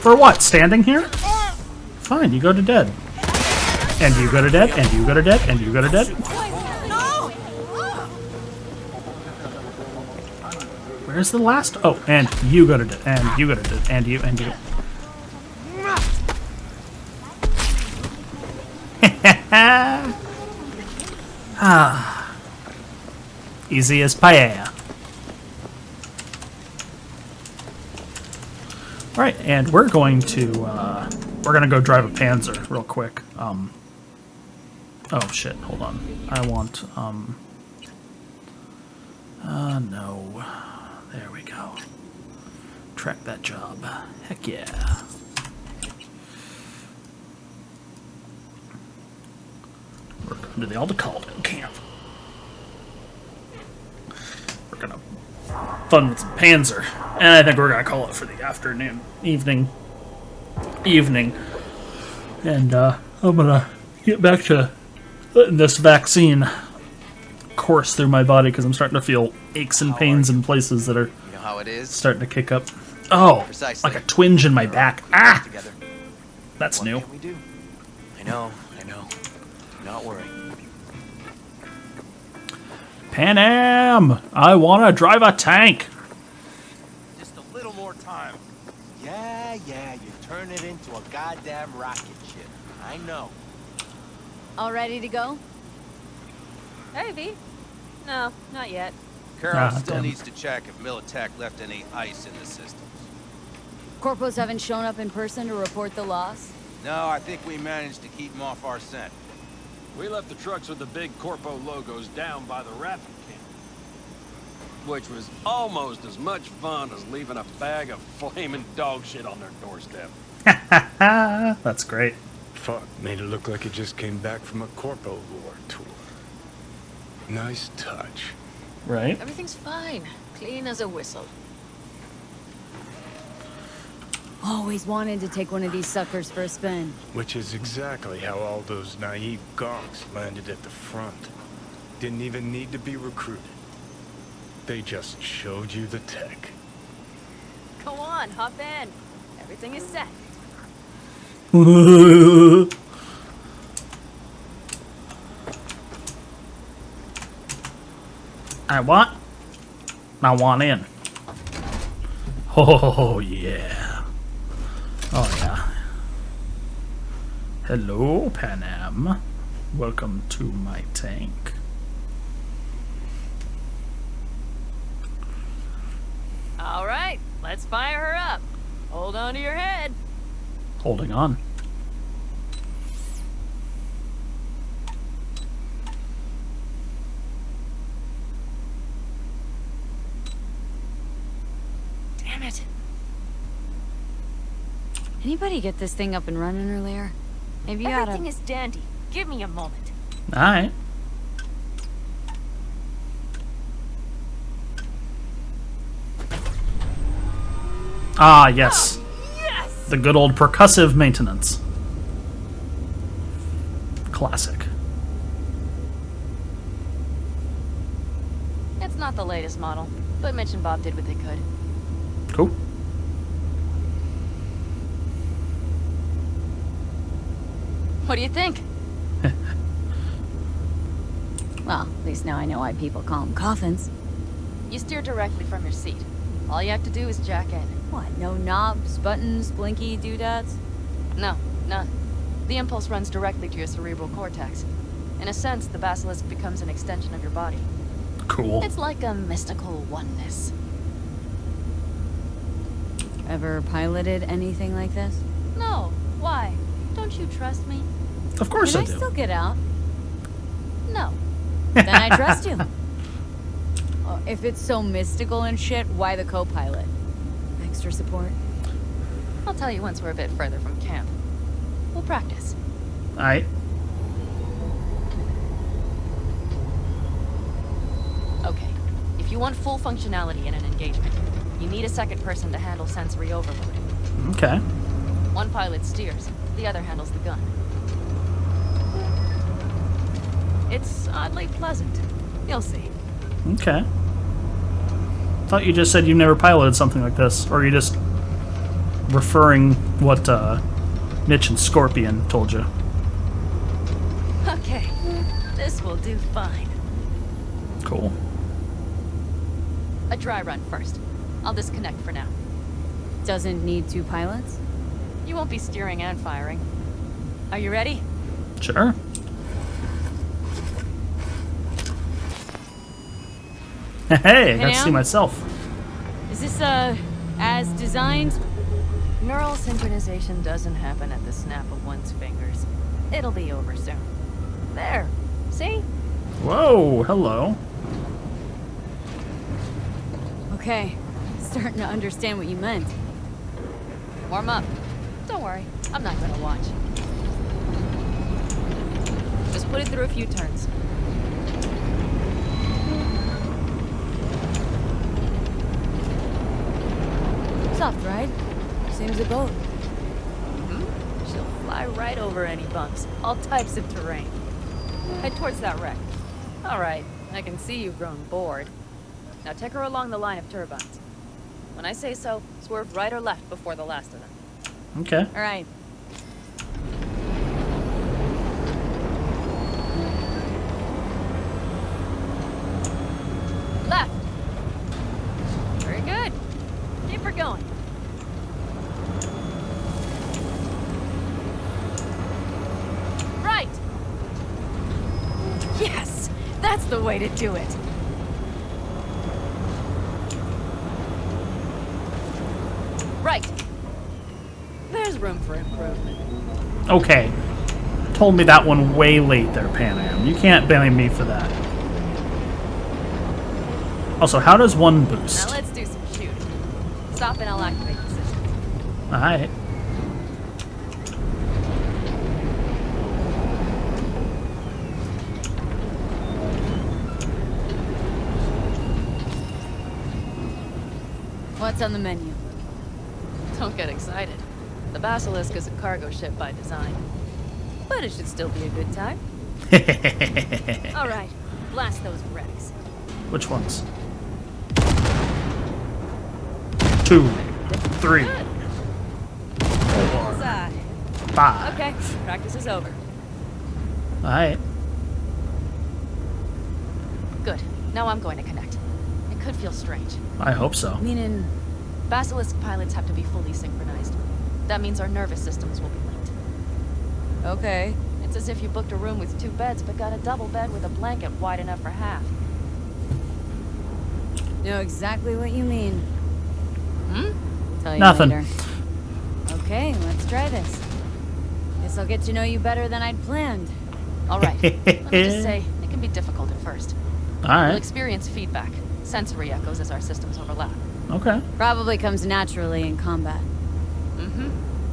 For what? Standing here? Fine, you go to dead. And you go to dead, and you go to dead, and you go to dead. Where's the last? Oh, and you go to dead, and you go to dead, and you. Easy as paella. Alright, and we're going to go drive a Panzer real quick. Oh shit, hold on. I want, no. There we go. Track that job. Heck yeah. We're going to the Aldecaldo camp. We're gonna fun with some Panzer. And I think we're gonna call it for the afternoon. Evening. And I'm gonna get back to letting this vaccine course through my body because I'm starting to feel aches and pains in places that are You know how it is? starting to kick up. Oh, Precisely. like a twinge in my back. Ah! Together. That's new. What can we do? I know. Do not worry. Pan Am! I want to drive a tank! Just a little more time. Yeah, you turn it into a goddamn rocket ship. I know. All ready to go? Hey, V. No, not yet. Carol still needs to check if Militech left any ice in the system. Corpos haven't shown up in person to report the loss? No, I think we managed to keep them off our scent. We left the trucks with the big Corpo logos down by the rafting camp, which was almost as much fun as leaving a bag of flaming dog shit on their doorstep. That's great. Fuck, made it look like it just came back from a Corpo War tour. Nice touch. Right? Everything's fine. Clean as a whistle. Always wanted to take one of these suckers for a spin. Which is exactly how all those naive gonks landed at the front. Didn't even need to be recruited. They just showed you the tech. Go on, hop in. Everything is set. I want in. Oh, yeah. Oh, yeah. Hello, Pan Am. Welcome to my tank. All right, let's fire her up. Hold on to your head. Holding on. Damn it. Anybody get this thing up and running earlier? Maybe you oughta... Everything is dandy. Give me a moment. Alright. Ah, yes. Yes! The good old percussive maintenance. Classic. It's not the latest model, but Mitch and Bob did what they could. Cool. What do you think? Well, at least now I know why people call them coffins. You steer directly from your seat. All you have to do is jack in. What, no knobs, buttons, blinky doodads? No, none. The impulse runs directly to your cerebral cortex. In a sense, the basilisk becomes an extension of your body. Cool. It's like a mystical oneness. Ever piloted anything like this? No, why? Don't you trust me? Of course I Can I do. still get out? No. Then I trust you. Oh, if it's so mystical and shit, why the co-pilot? Extra support? I'll tell you once we're a bit further from camp. We'll practice. Alright. Okay. If you want full functionality in an engagement, you need a second person to handle sensory overload. Okay. One pilot steers, the other handles the gun. It's oddly pleasant. You'll see. Okay. Thought you just said you never piloted something like this, or are you just referring what Mitch and Scorpion told you? Okay. This will do fine. Cool. A dry run first. I'll disconnect for now. Doesn't need 2 pilots? You won't be steering and firing. Are you ready? Sure. Hey, I got to see myself. Is this, as designed? Neural synchronization doesn't happen at the snap of one's fingers. It'll be over soon. There. See? Whoa, hello. Okay. Starting to understand what you meant. Warm up. Don't worry. I'm not gonna watch. Just put it through a few turns. Soft ride. Seems a boat. She'll fly right over any bumps. All types of terrain. Head towards that wreck. Alright, I can see you've grown bored. Now take her along the line of turbines. When I say so, swerve right or left before the last of them. Okay. Alright. Left! Very good. Keep her going. Right! Yes! That's the way to do it! Right! There's room for improvement. Okay. Told me that one way late there, Pan Am. You can't blame me for that. Also, how does one boost? Now let's do some shooting. Stop and I'll activate the system. Alright. What's on the menu? Don't get excited. The Basilisk is a cargo ship by design. But it should still be a good time. Alright, blast those wrecks. Which ones? 2, 3, 4, Inside. 5. Okay, practice is over. Alright. Good. Now I'm going to connect. It could feel strange. I hope so. Meaning, Basilisk pilots have to be fully synchronized. That means our nervous systems will be linked. Okay. It's as if you booked a room with 2 beds, but got a double bed with a blanket wide enough for half. Know exactly what you mean. Tell you Nothing. later. Okay, let's try this. Guess I'll get to know you better than I'd planned. All right. Let me just say, it can be difficult at first. Alright. We'll experience feedback, sensory echoes as our systems overlap. Okay. Probably comes naturally in combat.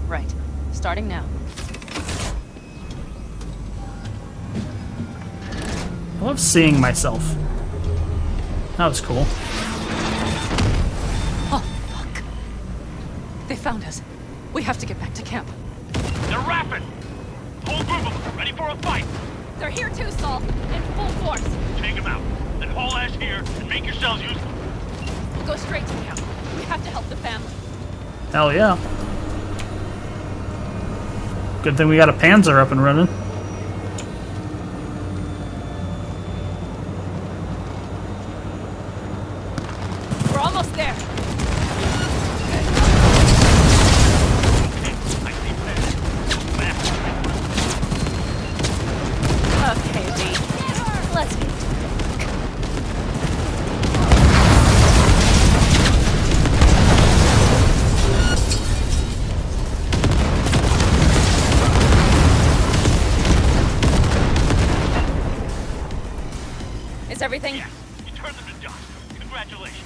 Right. Starting now. I love seeing myself. That was cool. Oh, fuck. They found us. We have to get back to camp. They're rapid! Whole group of them, ready for a fight! They're here too, Saul. In full force. Take them out. Then haul ass here and make yourselves useful. We'll go straight to camp. We have to help the family. Hell yeah. Good thing we got a Panzer up and running. We're almost there. Okay, V. Let's get to work. Is everything? Yes, you turned them to dust. Congratulations.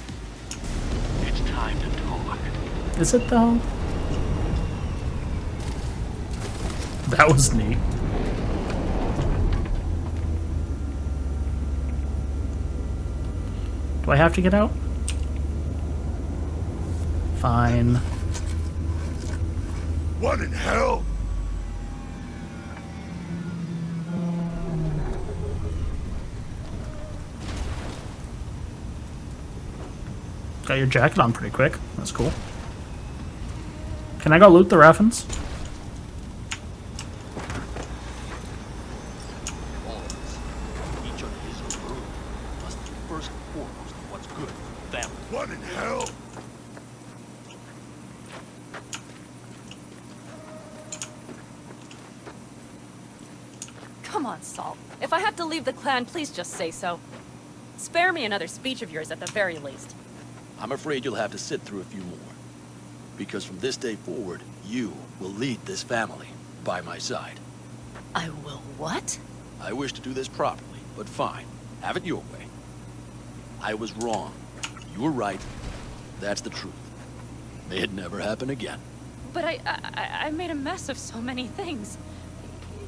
It's time to talk. Is it though? That was neat. Do I have to get out? Fine. What in hell? Got your jacket on pretty quick. That's cool. Can I go loot the Raffens? Each of his own group must be first and foremost what's good for them. What in hell? Come on, Salt. If I have to leave the clan, please just say so. Spare me another speech of yours at the very least. I'm afraid you'll have to sit through a few more. Because from this day forward, you will lead this family by my side. I will what? I wish to do this properly, but fine. Have it your way. I was wrong. You were right. That's the truth. May it never happen again. But I made a mess of so many things.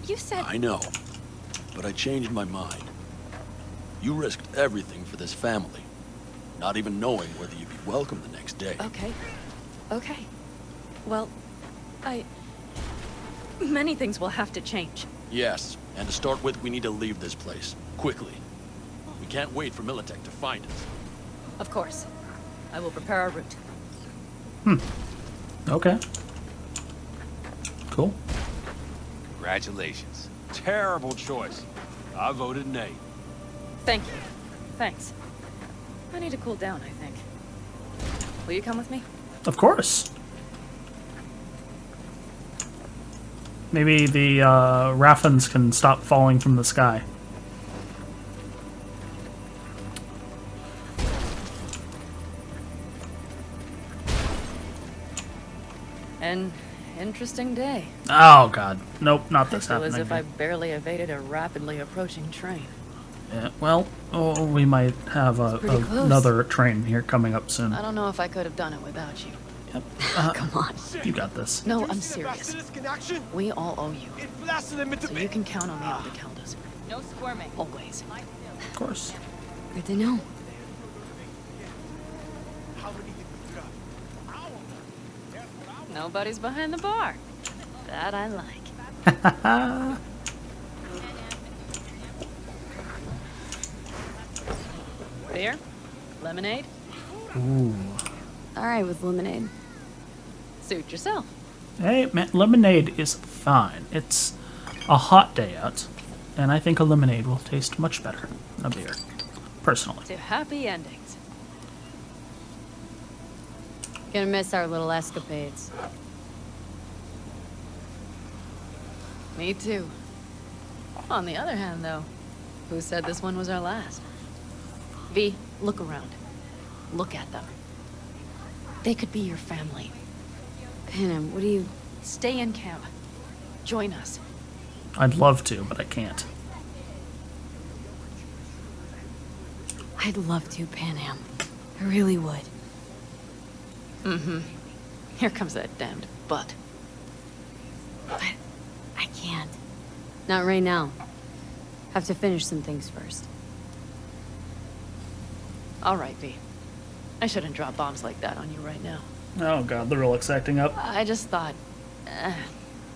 You said... I know. But I changed my mind. You risked everything for this family. Not even knowing whether you'd be welcome the next day. Okay. Okay. Well, many things will have to change. Yes, and to start with, we need to leave this place. Quickly. We can't wait for Militech to find us. Of course. I will prepare our route. Okay. Cool. Congratulations. Terrible choice. I voted nay. Thank you. Thanks. I need to cool down, I think. Will you come with me? Of course. Maybe the Raffens can stop falling from the sky. An interesting day. Oh god. Nope, not this I feel happening. as if I barely evaded a rapidly approaching train. Yeah, well, we might have pretty close. another train here coming up soon. I don't know if I could have done it without you. Yep. Come on. You got this. No, I'm serious. We all owe you. So you can count on me on the counters. No squirming. Always. Of course. Good to know. Nobody's behind the bar. That I like. Beer? Lemonade? Ooh. All right with lemonade. Suit yourself. Hey, man, lemonade is fine. It's a hot day out, and I think a lemonade will taste much better than a beer, personally. To happy endings. Gonna miss our little escapades. Me too. On the other hand, though, who said this one was our last? V, look around. Look at them. They could be your family. Panem, what do you... Stay in camp. Join us. I'd love to, but I can't. I'd love to, Panem. I really would. Mm-hmm. Here comes that damned butt. But I can't. Not right now. Have to finish some things first. All right, V. I shouldn't drop bombs like that on you right now. Oh god, the Rolex acting up. I just thought...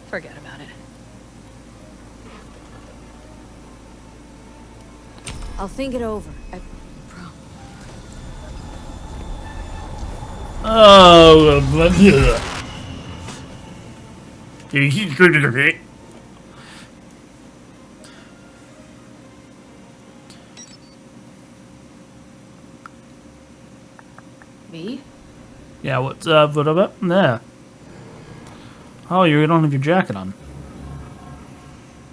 forget about it. I'll think it over. I Oh, V? yeah, what's up? What about there? Oh, you don't have your jacket on.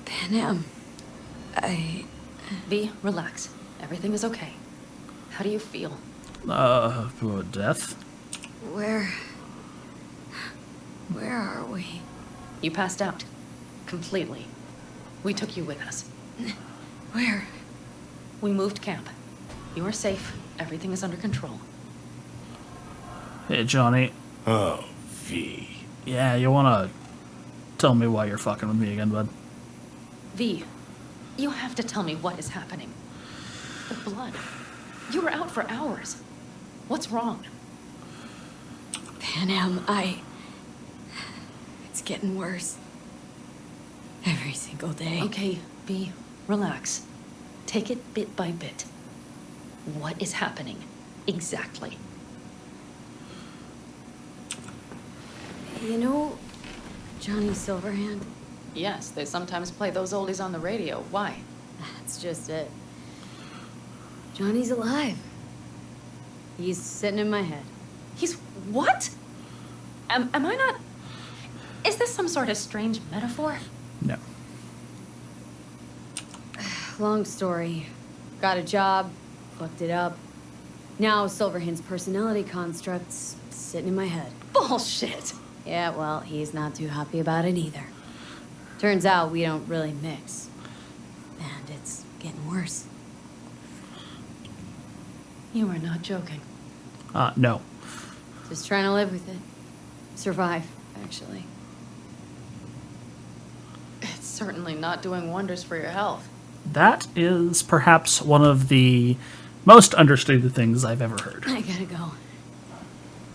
Panem. V, relax. Everything is okay. How do you feel? Death? Where are we? You passed out. Completely. We took you with us. Where? We moved camp. You are safe. Everything is under control. Hey, Johnny. Oh, V. Yeah, you wanna Tell me why you're fucking with me again, bud. V, you have to tell me what is happening. The blood. You were out for hours. What's wrong? Panam, it's getting worse. Every single day. Okay, V, relax. Take it bit by bit. What is happening? Exactly. You know Johnny Silverhand? Yes, they sometimes play those oldies on the radio. Why? That's just it. Johnny's alive. He's sitting in my head. He's what? Am I not... Is this some sort of strange metaphor? No. Long story. Got a job, fucked it up. Now Silverhand's personality construct's sitting in my head. Bullshit! Yeah, well, he's not too happy about it either. Turns out we don't really mix. And it's getting worse. You are not joking. No. Just trying to live with it. Survive, actually. It's certainly not doing wonders for your health. That is perhaps one of the most understated things I've ever heard. I gotta go.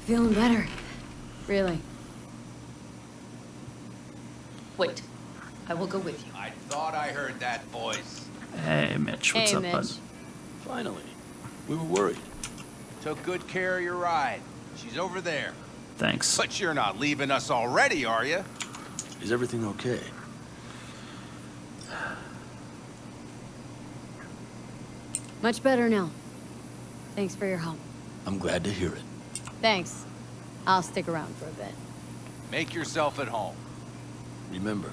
Feeling better. Really. Wait. I will go with you. I thought I heard that voice. Hey, Mitch. What's up, bud? Finally. We were worried. Took good care of your ride. She's over there. Thanks. But you're not leaving us already, are you? Is everything okay? Much better now. Thanks for your help. I'm glad to hear it. Thanks. I'll stick around for a bit. Make yourself at home. Remember,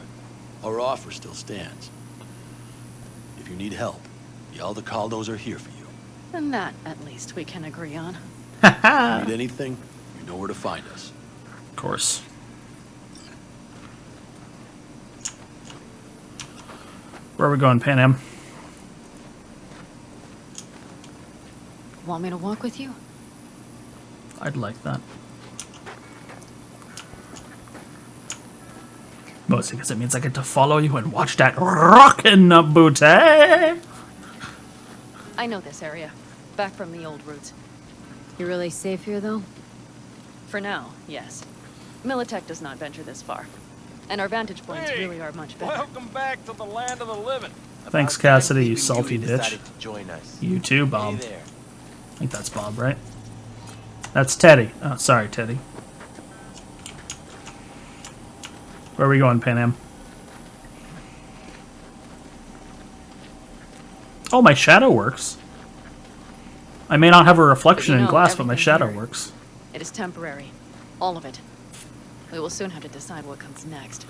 our offer still stands. If you need help, the Aldecaldos are here for you. And that, at least, we can agree on. If you need anything, you know where to find us. Of course. Where are we going, Pan Am? Want me to walk with you? I'd like that. Mostly because it means I get to follow you and watch that rockin' booty. I know this area. Back from the old routes. You're really safe here, though? For now, yes. Militech does not venture this far. And our vantage points really are much better. Welcome back to the land of the living. Thanks, Cassidy, you salty bitch. Decided to join us. You too, Bob. Hey there. I think that's Bob, right? That's Teddy. Oh, sorry, Teddy. Where are we going, Pan Am? Oh, my shadow works. I may not have a reflection in glass, but my shadow works. It is temporary. All of it. We will soon have to decide what comes next.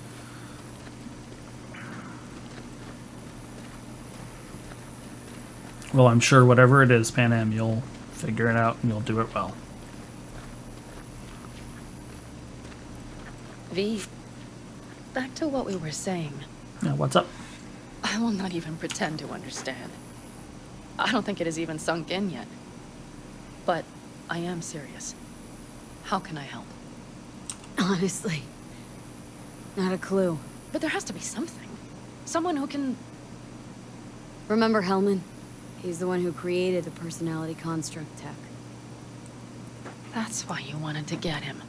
Well, I'm sure whatever it is, Pan Am, you'll figure it out and you'll do it well. V, back to what we were saying. Yeah, what's up? I will not even pretend to understand. I don't think it has even sunk in yet. But I am serious. How can I help? Honestly, not a clue. But there has to be something. Someone who can... Remember Hellman? He's the one who created the personality construct tech. That's why you wanted to get him.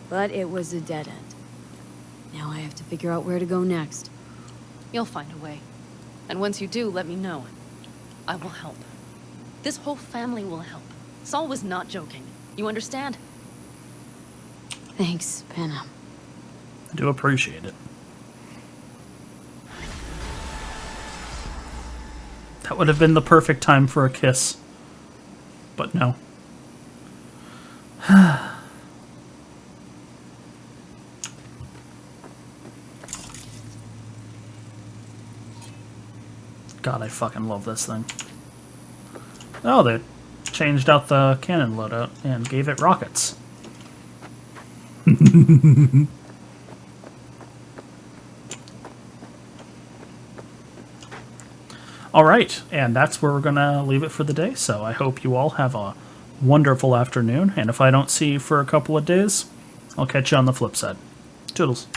But it was a dead end. Now I have to figure out where to go next. You'll find a way. And once you do, let me know. I will help. This whole family will help. Saul was not joking. You understand? Thanks, Panam. I do appreciate it. That would have been the perfect time for a kiss. But no. God, I fucking love this thing. Oh, they changed out the cannon loadout and gave it rockets. Alright, and that's where we're going to leave it for the day, so I hope you all have a wonderful afternoon, and if I don't see you for a couple of days, I'll catch you on the flip side. Toodles.